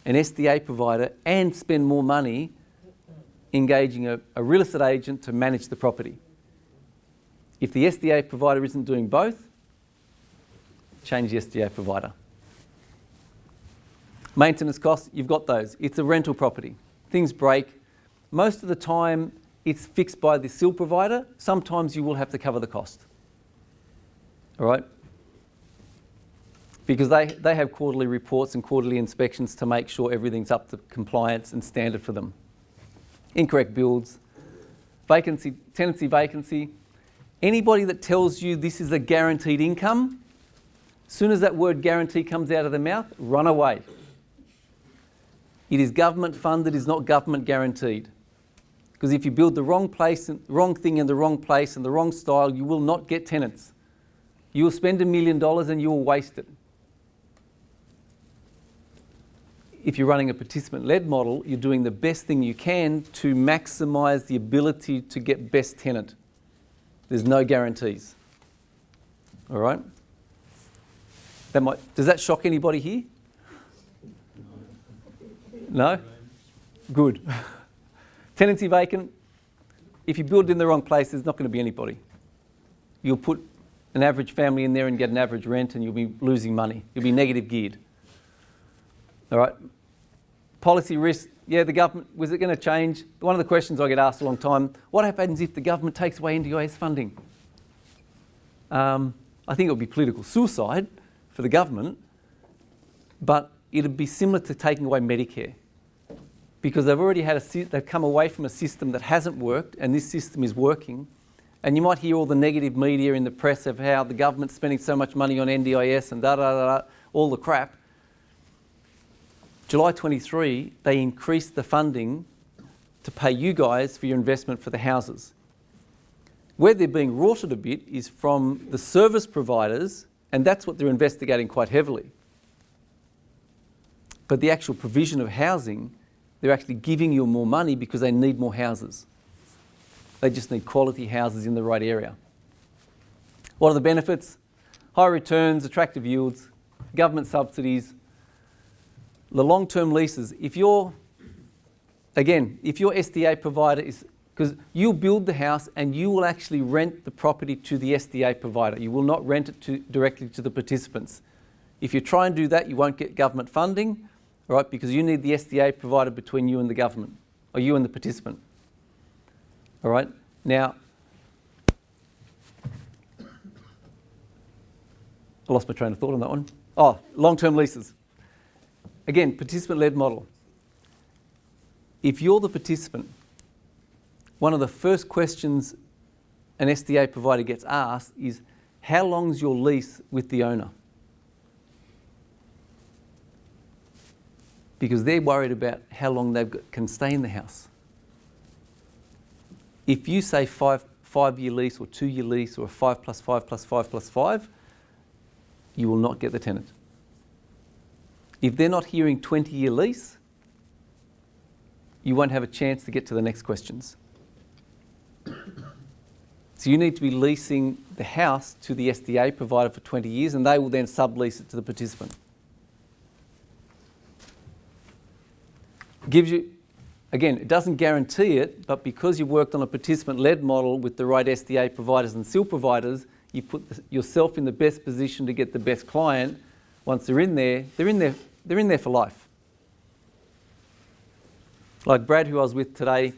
an SDA provider and spend more money engaging a real estate agent to manage the property. If the SDA provider isn't doing both, change the SDA provider. Maintenance costs, you've got those. It's a rental property. Things break. Most of the time, it's fixed by the SIL provider. Sometimes you will have to cover the cost. All right? Because they have quarterly reports and quarterly inspections to make sure everything's up to compliance and standard for them. Incorrect builds, vacancy, tenancy vacancy. Anybody that tells you this is a guaranteed income, as soon as that word guarantee comes out of their mouth, run away. It is government funded, it's not government guaranteed. Because if you build the wrong place, wrong thing in the wrong place and the wrong style, you will not get tenants. You will spend $1 million and you will waste it. If you're running a participant-led model, you're doing the best thing you can to maximise the ability to get best tenant. There's no guarantees. All right? Does that shock anybody here? No? Good. Tenancy vacant. If you build in the wrong place, there's not going to be anybody. You'll put an average family in there and get an average rent and you'll be losing money. You'll be negative geared. All right? Policy risk. Yeah, the government, was it going to change? One of the questions I get asked a long time, what happens if the government takes away NDIS funding? I think it would be political suicide for the government, but it would be similar to taking away Medicare. Because they've already they've come away from a system that hasn't worked, and this system is working. And you might hear all the negative media in the press of how the government's spending so much money on NDIS and all the crap. July 23, they increased the funding to pay you guys for your investment for the houses. Where they're being rorted a bit is from the service providers, and that's what they're investigating quite heavily. But the actual provision of housing, they're actually giving you more money because they need more houses. They just need quality houses in the right area. What are the benefits? High returns, attractive yields, government subsidies, the long-term leases. If your SDA provider is Because you'll build the house and you will actually rent the property to the SDA provider. You will not rent it directly to the participants. If you try and do that, you won't get government funding, all right, because you need the SDA provider between you and the government, or you and the participant. All right? Now, I lost my train of thought on that one. Oh, long-term leases. Again, participant-led model. If you're the participant, one of the first questions an SDA provider gets asked is, how long's your lease with the owner? Because they're worried about how long they can stay in the house. If you say five-year lease or 2-year lease or a 5 plus 5 plus 5 plus 5, you will not get the tenant. If they're not hearing 20-year lease, you won't have a chance to get to the next questions. So you need to be leasing the house to the SDA provider for 20 years and they will then sublease it to the participant. Gives you, again, it doesn't guarantee it, but because you've worked on a participant-led model with the right SDA providers and SIL providers, you put yourself in the best position to get the best client. Once they're in there for life. Like Brad, who I was with today,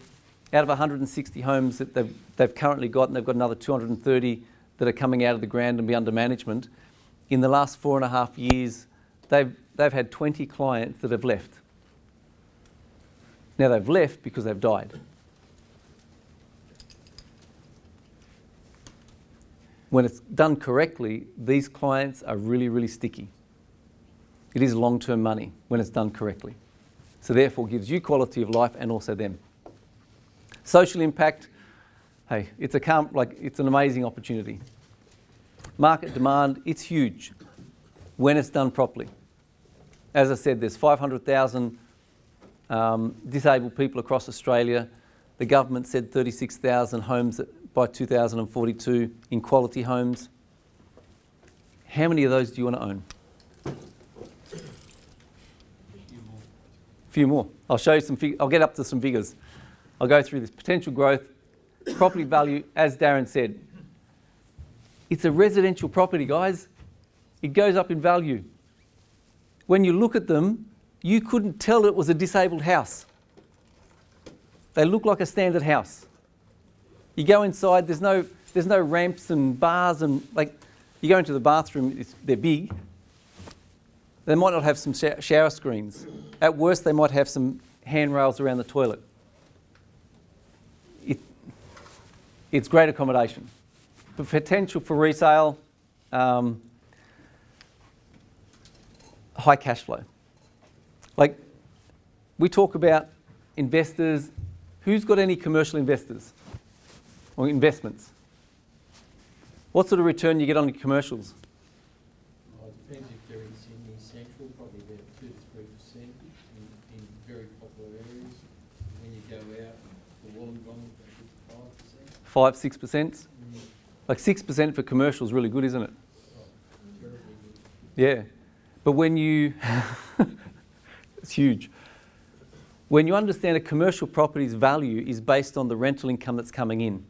out of 160 homes that they've currently got, and they've got another 230 that are coming out of the ground and be under management, in the last 4.5 years, they've had 20 clients that have left. Now they've left because they've died. When it's done correctly, these clients are really, really sticky. It is long-term money when it's done correctly. So therefore gives you quality of life and also them. Social impact, hey, it's an amazing opportunity. Market demand, it's huge when it's done properly. As I said, there's 500,000 disabled people across Australia. The government said 36,000 homes by 2042 in quality homes. How many of those do you want to own? A few more. I'll show you some I'll get up to some figures. I'll go through this. Potential growth, property value, as Darren said. It's a residential property, guys. It goes up in value. When you look at them, you couldn't tell it was a disabled house. They look like a standard house. You go inside, there's no ramps and bars and you go into the bathroom, they're big. They might not have some shower screens. At worst, they might have some handrails around the toilet. It's great accommodation. The potential for resale, high cash flow. We talk about investors. Who's got any commercial investors or investments? What sort of return you get on your commercials? Well, it depends if they're in Sydney Central, probably about 2 to 3% in very popular areas. When you go out for Wollongong, about 5%. 5-6%? Like 6% for commercial is really good, isn't it? Oh, terribly good. Yeah. But when you... it's huge. When you understand a commercial property's value is based on the rental income that's coming in.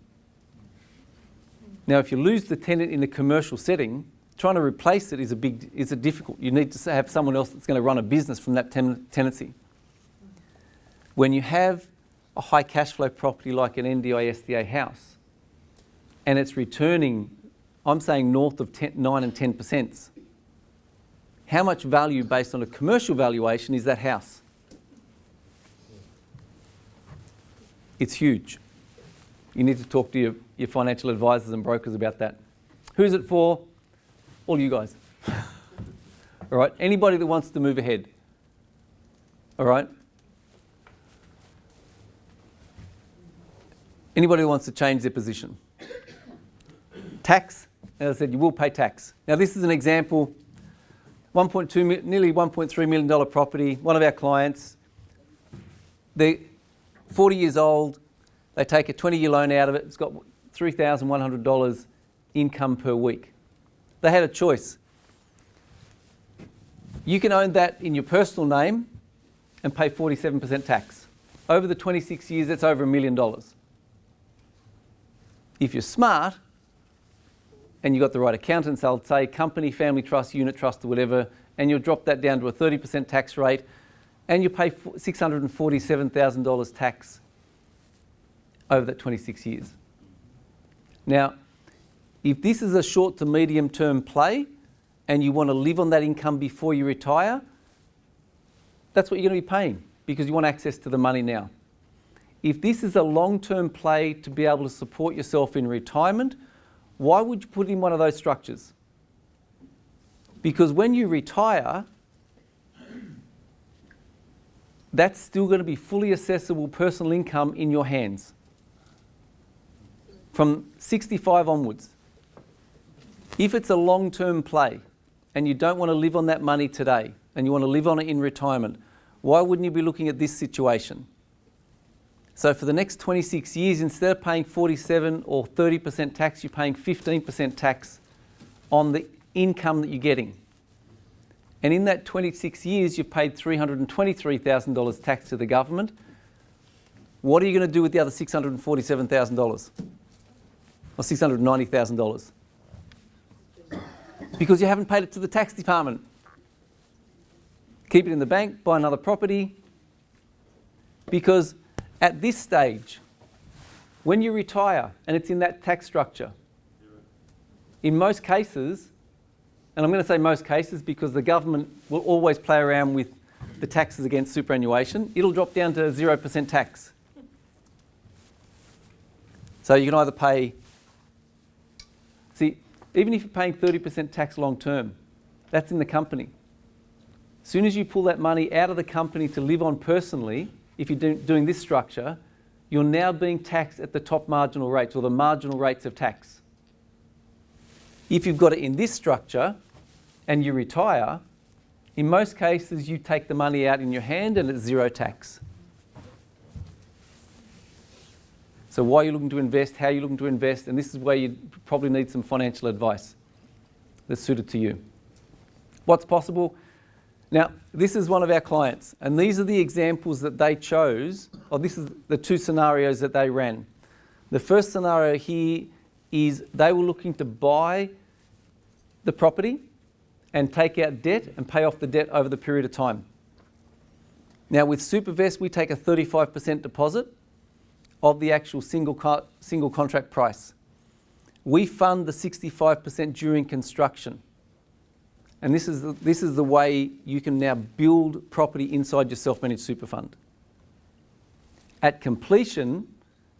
Now, if you lose the tenant in a commercial setting, trying to replace it is a difficult. You need to have someone else that's going to run a business from that tenancy. When you have a high cash flow property like an NDIS SDA house, and it's returning, I'm saying north of 9 and 10%, how much value based on a commercial valuation is that house? It's huge. You need to talk to your financial advisors and brokers about that. Who's it for? All you guys. All right? Anybody that wants to move ahead. All right? Anybody who wants to change their position. Tax, as I said, you will pay tax. Now this is an example, nearly $1.3 million property, one of our clients. They're 40 years old, they take a 20-year loan out of it, it's got $3,100 income per week. They had a choice. You can own that in your personal name and pay 47% tax. Over the 26 years, that's over $1 million. If you're smart and you've got the right accountants, they'll say company, family trust, unit trust or whatever, and you'll drop that down to a 30% tax rate and you pay $647,000 tax over that 26 years. Now, if this is a short to medium term play and you want to live on that income before you retire, that's what you're going to be paying because you want access to the money now. If this is a long-term play to be able to support yourself in retirement, why would you put in one of those structures? Because when you retire, that's still going to be fully accessible personal income in your hands from 65 onwards. If it's a long-term play and you don't want to live on that money today and you want to live on it in retirement, why wouldn't you be looking at this situation? So for the next 26 years, instead of paying 47 or 30% tax, you're paying 15% tax on the income that you're getting. And in that 26 years, you've paid $323,000 tax to the government. What are you going to do with the other $647,000 or $690,000? Because you haven't paid it to the tax department. Keep it in the bank, buy another property. Because at this stage, when you retire and it's in that tax structure, in most cases, and I'm going to say most cases because the government will always play around with the taxes against superannuation, it'll drop down to 0% tax. So you can either pay, see, even if you're paying 30% tax long term, that's in the company. As soon as you pull that money out of the company to live on personally, if you're doing this structure, you're now being taxed at the top marginal rates or the marginal rates of tax. If you've got it in this structure and you retire, in most cases you take the money out in your hand and it's zero tax. So why are you looking to invest, how are you looking to invest, and this is where you probably need some financial advice that's suited to you. What's possible? Now, this is one of our clients, and these are the examples that they chose, or this is the two scenarios that they ran. The first scenario here is they were looking to buy the property and take out debt and pay off the debt over the period of time. Now, with Supavest, we take a 35% deposit of the actual single contract price. We fund the 65% during construction. And this is the way you can now build property inside your self-managed super fund. At completion,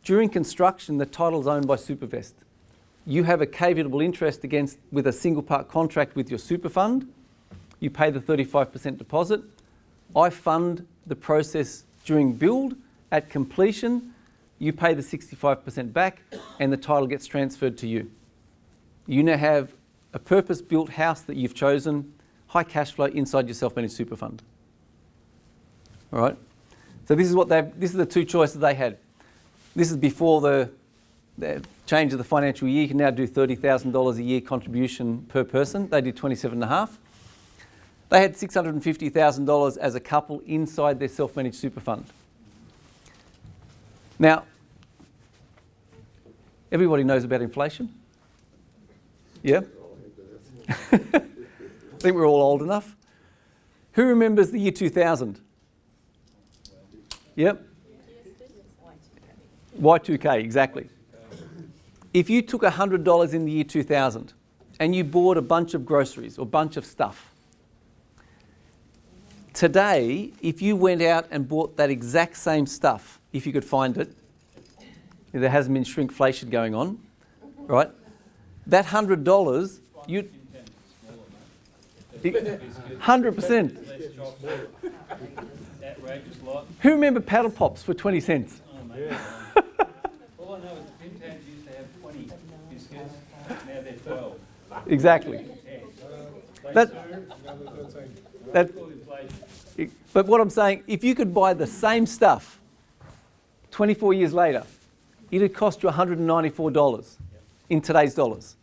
during construction, the title is owned by Supavest. You have a caveatable interest with a single part contract with your super fund. You pay the 35% deposit. I fund the process during build. At completion, you pay the 65% back and the title gets transferred to you. You now have a purpose-built house that you've chosen, high cash flow inside your self-managed super fund. All right. So this is the two choices they had. This is before the change of the financial year. You can now do $30,000 a year contribution per person. They did 27.5. They had $650,000 as a couple inside their self-managed super fund. Now, everybody knows about inflation. Yeah? I think we're all old enough. Who remembers the year 2000? Yep. Y2K, exactly. If you took $100 in the year 2000 and you bought a bunch of groceries or a bunch of stuff, today, if you went out and bought that exact same stuff, if you could find it, there hasn't been shrinkflation going on, right? That $100, you'd 100%. Who remember paddle pops for 20 cents? All I know is Tim Tams used to have 20 biscuits, now they're 12. Exactly. But what I'm saying, if you could buy the same stuff 24 years later, it'd cost you $194 in today's dollars.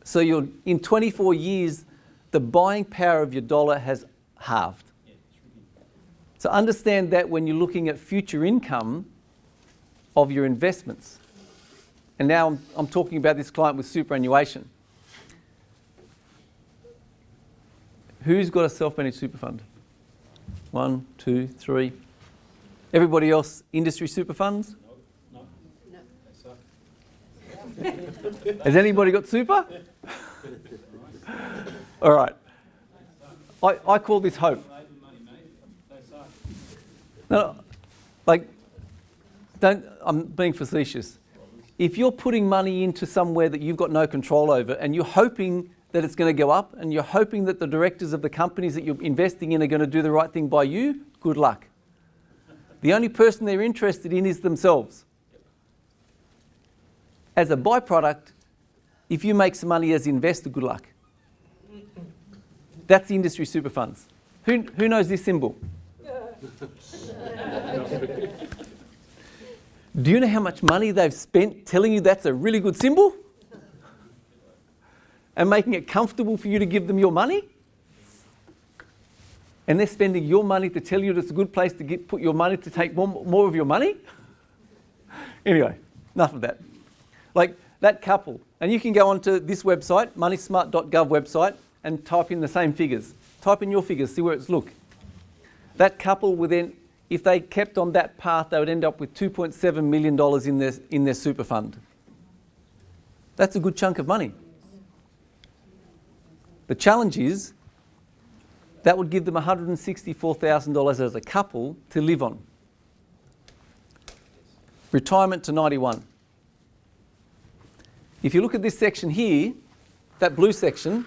So in 24 years, the buying power of your dollar has halved. So understand that when you're looking at future income of your investments. and now I'm talking about this client with superannuation. Who's got a self-managed super fund? 1, 2, 3. Everybody else, industry super funds? No. Has anybody got super? All right. I call this hope. No, like, I'm being facetious. If you're putting money into somewhere that you've got no control over and you're hoping that it's going to go up and you're hoping that the directors of the companies that you're investing in are going to do the right thing by you, good luck. The only person they're interested in is themselves. As a byproduct, if you make some money as an investor, good luck. That's the industry super funds. Who knows this symbol? Do you know how much money they've spent telling you that's a really good symbol? And making it comfortable for you to give them your money? And they're spending your money to tell you that it's a good place to put your money to take more of your money? Anyway, enough of that. Like that couple, and you can go onto this website, moneysmart.gov website, and type in the same figures. Type in your figures, see where it's look. That couple would then, if they kept on that path, they would end up with $2.7 million in their super fund. That's a good chunk of money. The challenge is that would give them $164,000 as a couple to live on. Retirement to 91. If you look at this section here, that blue section,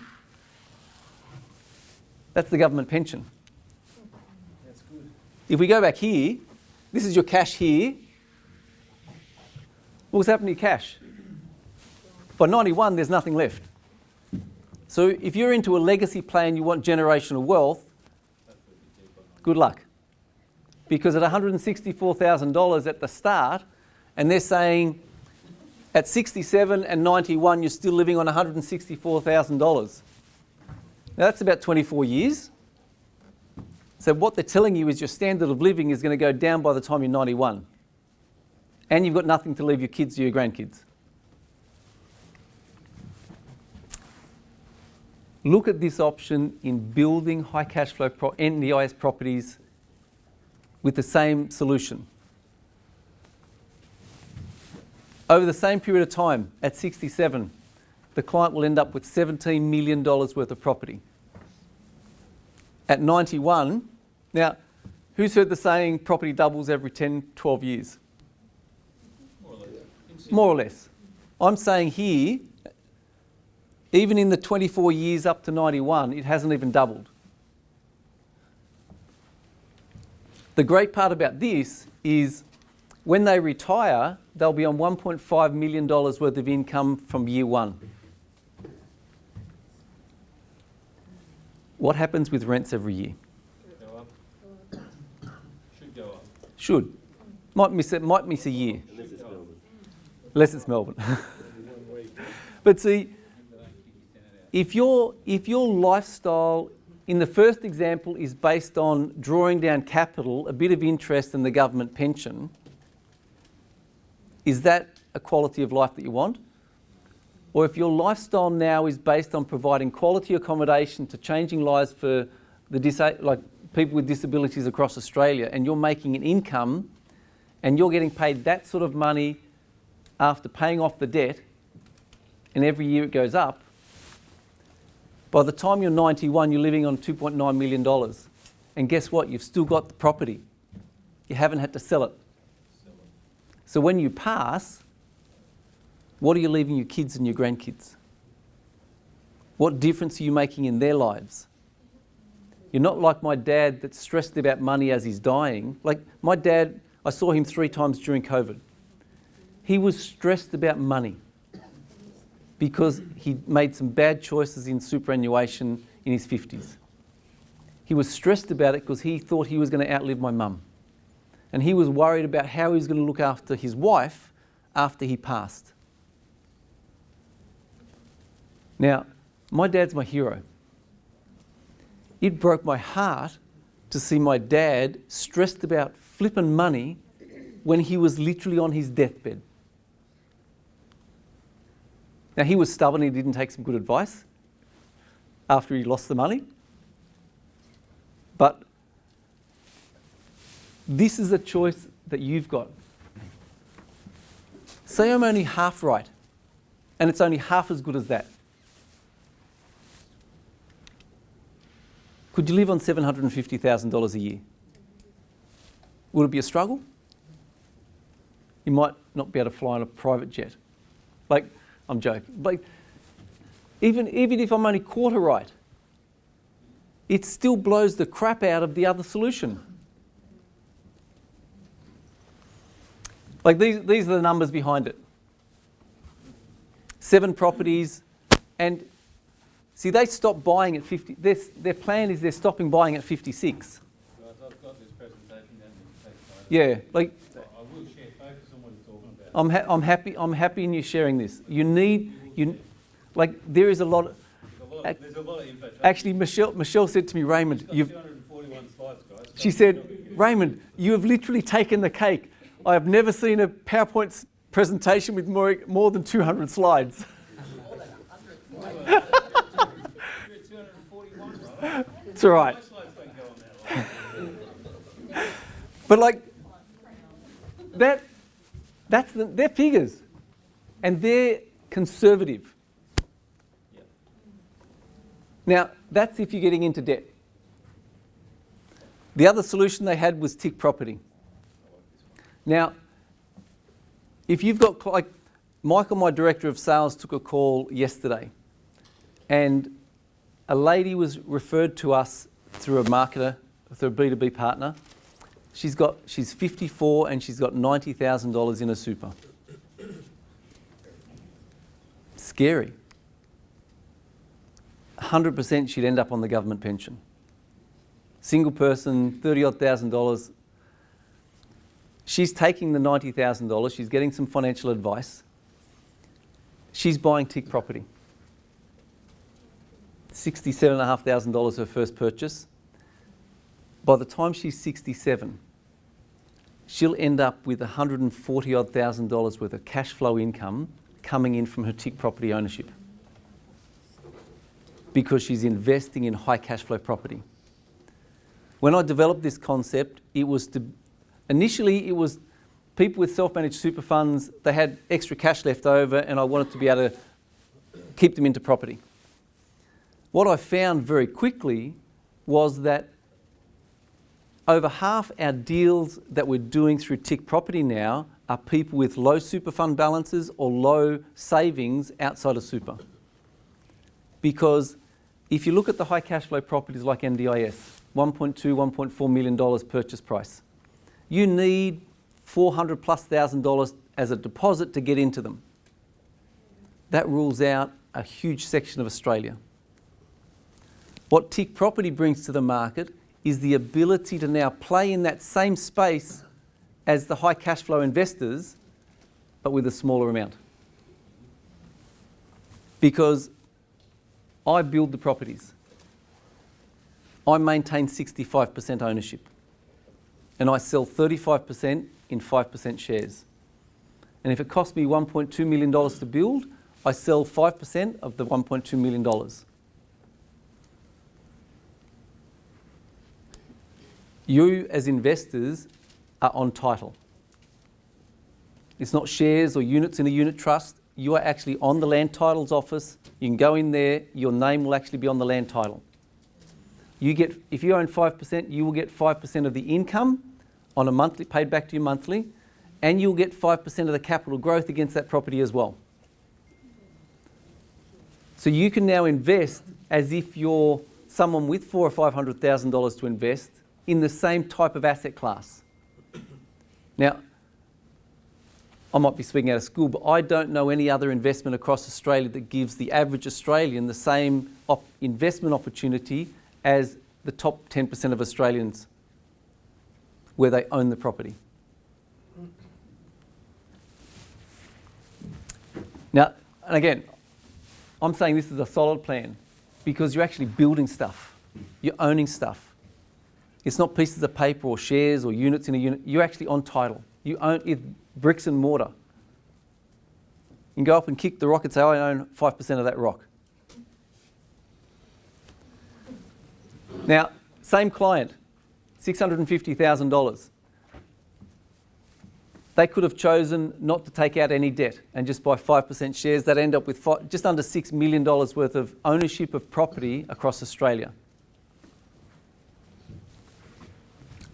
that's the government pension. That's good. If we go back here, this is your cash here. What's happened to your cash? By 91, there's nothing left. So if you're into a legacy plan, you want generational wealth, good luck. Because at $164,000 at the start, and they're saying at 67 and 91, you're still living on $164,000. Now that's about 24 years. So what they're telling you is your standard of living is going to go down by the time you're 91. And you've got nothing to leave your kids or your grandkids. Look at this option in building high cash flow NDIS properties with the same solution. Over the same period of time, at 67, the client will end up with $17 million worth of property. At 91, now, who's heard the saying property doubles every 10, 12 years? More or less. More or less. I'm saying here, even in the 24 years up to 91, it hasn't even doubled. The great part about this is when they retire, they'll be on $1.5 million worth of income from year one. What happens with rents every year? Go up. Should go up. Should. Might miss a year. Unless it's Melbourne. But see, if your lifestyle in the first example is based on drawing down capital, a bit of interest in the government pension, is that a quality of life that you want? Or if your lifestyle now is based on providing quality accommodation to changing lives for the people with disabilities across Australia, and you're making an income and you're getting paid that sort of money after paying off the debt, and every year it goes up, by the time you're 91, you're living on $2.9 million. And guess what? You've still got the property. You haven't had to sell it. So when you pass, what are you leaving your kids and your grandkids? What difference are you making in their lives? You're not like my dad that's stressed about money as he's dying. Like my dad, I saw him 3 times during COVID. He was stressed about money because he made some bad choices in superannuation in his 50s. He was stressed about it because he thought he was going to outlive my mum. And he was worried about how he was going to look after his wife after he passed. Now, my dad's my hero. It broke my heart to see my dad stressed about flipping money when he was literally on his deathbed. Now, he was stubborn, he didn't take some good advice after he lost the money. But this is a choice that you've got. Say I'm only half right, and it's only half as good as that. Could you live on $750,000 a year? Would it be a struggle? You might not be able to fly on a private jet. Like, I'm joking. Like, even if I'm only quarter right, it still blows the crap out of the other solution. Like, these are the numbers behind it. 7 properties, and see, they stopped buying at 50. Their plan is they're stopping buying at 56. Guys, I've got this presentation down there. Yeah, like, I will share, focus on what you're talking about. I'm happy in you sharing this. Like, there is a lot. There's a lot of info. Actually, Michelle said to me, Raymond, It's got 241 slides, guys. she said, Raymond, you have literally taken the cake. I have never seen a PowerPoint presentation with more than 200 slides. You're at 241, right? It's all right. My slides don't go on that long. But like, they're figures, and they're conservative. Yeah. Now, that's if you're getting into debt. The other solution they had was tick property. Now, if you've got, like, Michael, my director of sales, took a call yesterday, and a lady was referred to us through a marketer, through a B2B partner. She's 54 and she's got $90,000 in a super. Scary. 100% she'd end up on the government pension. Single person, $30,000 odd. She's taking the $90,000, she's getting some financial advice. She's buying tick property. $67,500 her first purchase. By the time she's 67, she'll end up with $140,000 odd worth of cash flow income coming in from her tick property ownership, because she's investing in high cash flow property. When I developed this concept, initially it was people with self-managed super funds, they had extra cash left over, and I wanted to be able to keep them into property. What I found very quickly was that over half our deals that we're doing through tick property now are people with low super fund balances or low savings outside of super. Because if you look at the high cash flow properties like NDIS, $1.2, $1.4 million purchase price, you need $400,000+ as a deposit to get into them. That rules out a huge section of Australia. What tick property brings to the market is the ability to now play in that same space as the high cash flow investors, but with a smaller amount. Because I build the properties. I maintain 65% ownership. And I sell 35% in 5% shares. And if it costs me $1.2 million to build, I sell 5% of the $1.2 million. You, as investors, are on title. It's not shares or units in a unit trust. You are actually on the land titles office. You can go in there, your name will actually be on the land title. If you own 5%, you will get 5% of the income on a monthly, paid back to you monthly, and you'll get 5% of the capital growth against that property as well. So you can now invest as if you're someone with $400,000 or $500,000 to invest in the same type of asset class. Now, I might be speaking out of school, but I don't know any other investment across Australia that gives the average Australian the same investment opportunity as the top 10% of Australians where they own the property. Now, and again, I'm saying this is a solid plan because you're actually building stuff. You're owning stuff. It's not pieces of paper or shares or units in a unit. You're actually on title. You own it, bricks and mortar. You can go up and kick the rock and say, I own 5% of that rock. Now, same client, $650,000. They could have chosen not to take out any debt and just buy 5% shares. That end up with just under $6 million worth of ownership of property across Australia.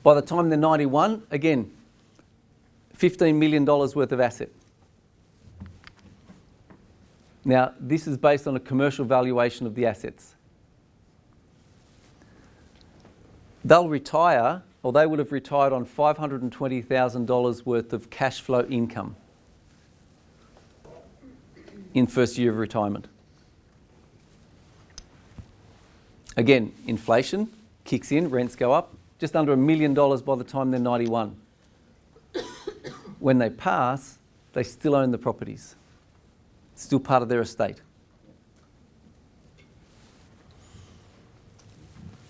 By the time they're 91, again, $15 million worth of asset. Now, this is based on a commercial valuation of the assets. They'll retire, or they would have retired on $520,000 worth of cash flow income in first year of retirement. Again, inflation kicks in, rents go up, just under $1 million by the time they're 91. When they pass, they still own the properties. It's still part of their estate.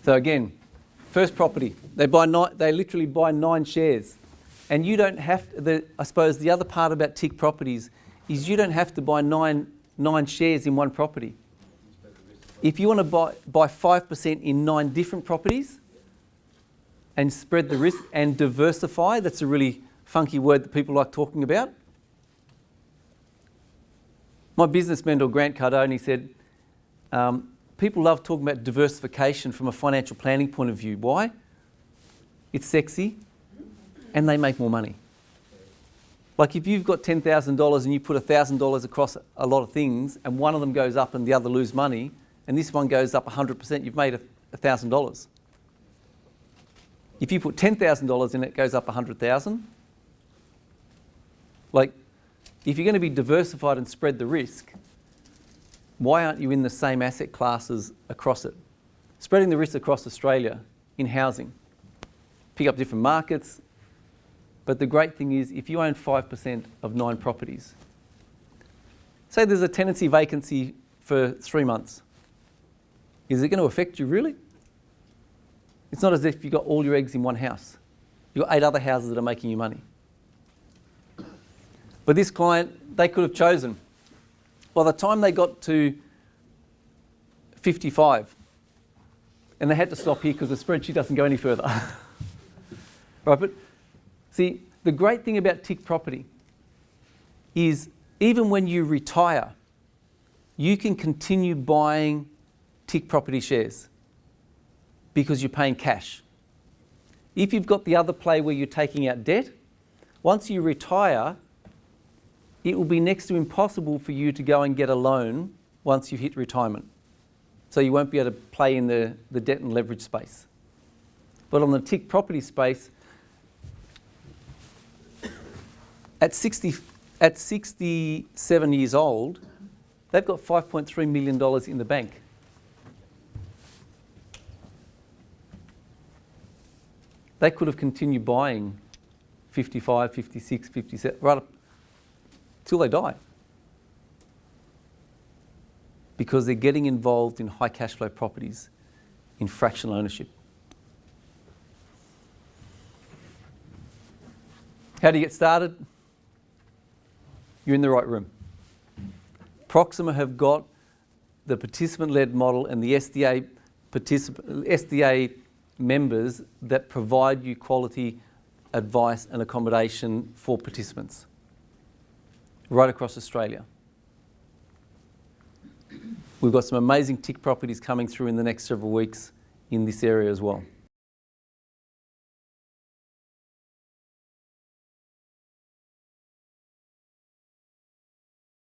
So again, first property, they literally buy 9 shares. And you don't have to, I suppose the other part about tick properties is you don't have to buy nine shares in one property. If you want to buy 5% in 9 different properties and spread the risk and diversify, that's a really funky word that people like talking about. My business mentor, Grant Cardone, said, people love talking about diversification from a financial planning point of view. Why? It's sexy and they make more money. Like if you've got $10,000 and you put $1,000 across a lot of things and one of them goes up and the other lose money and this one goes up 100%, you've made $1,000. If you put $10,000 in it, goes up 100,000. Like if you're going to be diversified and spread the risk, why aren't you in the same asset classes across it? Spreading the risk across Australia in housing. Pick up different markets. But the great thing is, if you own 5% of 9 properties, say there's a tenancy vacancy for 3 months, is it going to affect you really? It's not as if you've got all your eggs in one house. You've got 8 other houses that are making you money. But this client, they could have chosen. By the time they got to 55, and they had to stop here because the spreadsheet doesn't go any further. Right, but see, the great thing about tick property is even when you retire, you can continue buying tick property shares because you're paying cash. If you've got the other play where you're taking out debt, once you retire, it will be next to impossible for you to go and get a loan once you've hit retirement. So you won't be able to play in the debt and leverage space. But on the tick property space, at 67 years old, they've got $5.3 million in the bank. They could have continued buying 55, 56, 57, right up till they die. Because they're getting involved in high cash flow properties in fractional ownership. How do you get started? You're in the right room. Proxima have got the participant-led model and the SDA members that provide you quality advice and accommodation for participants right across Australia. We've got some amazing tick properties coming through in the next several weeks in this area as well.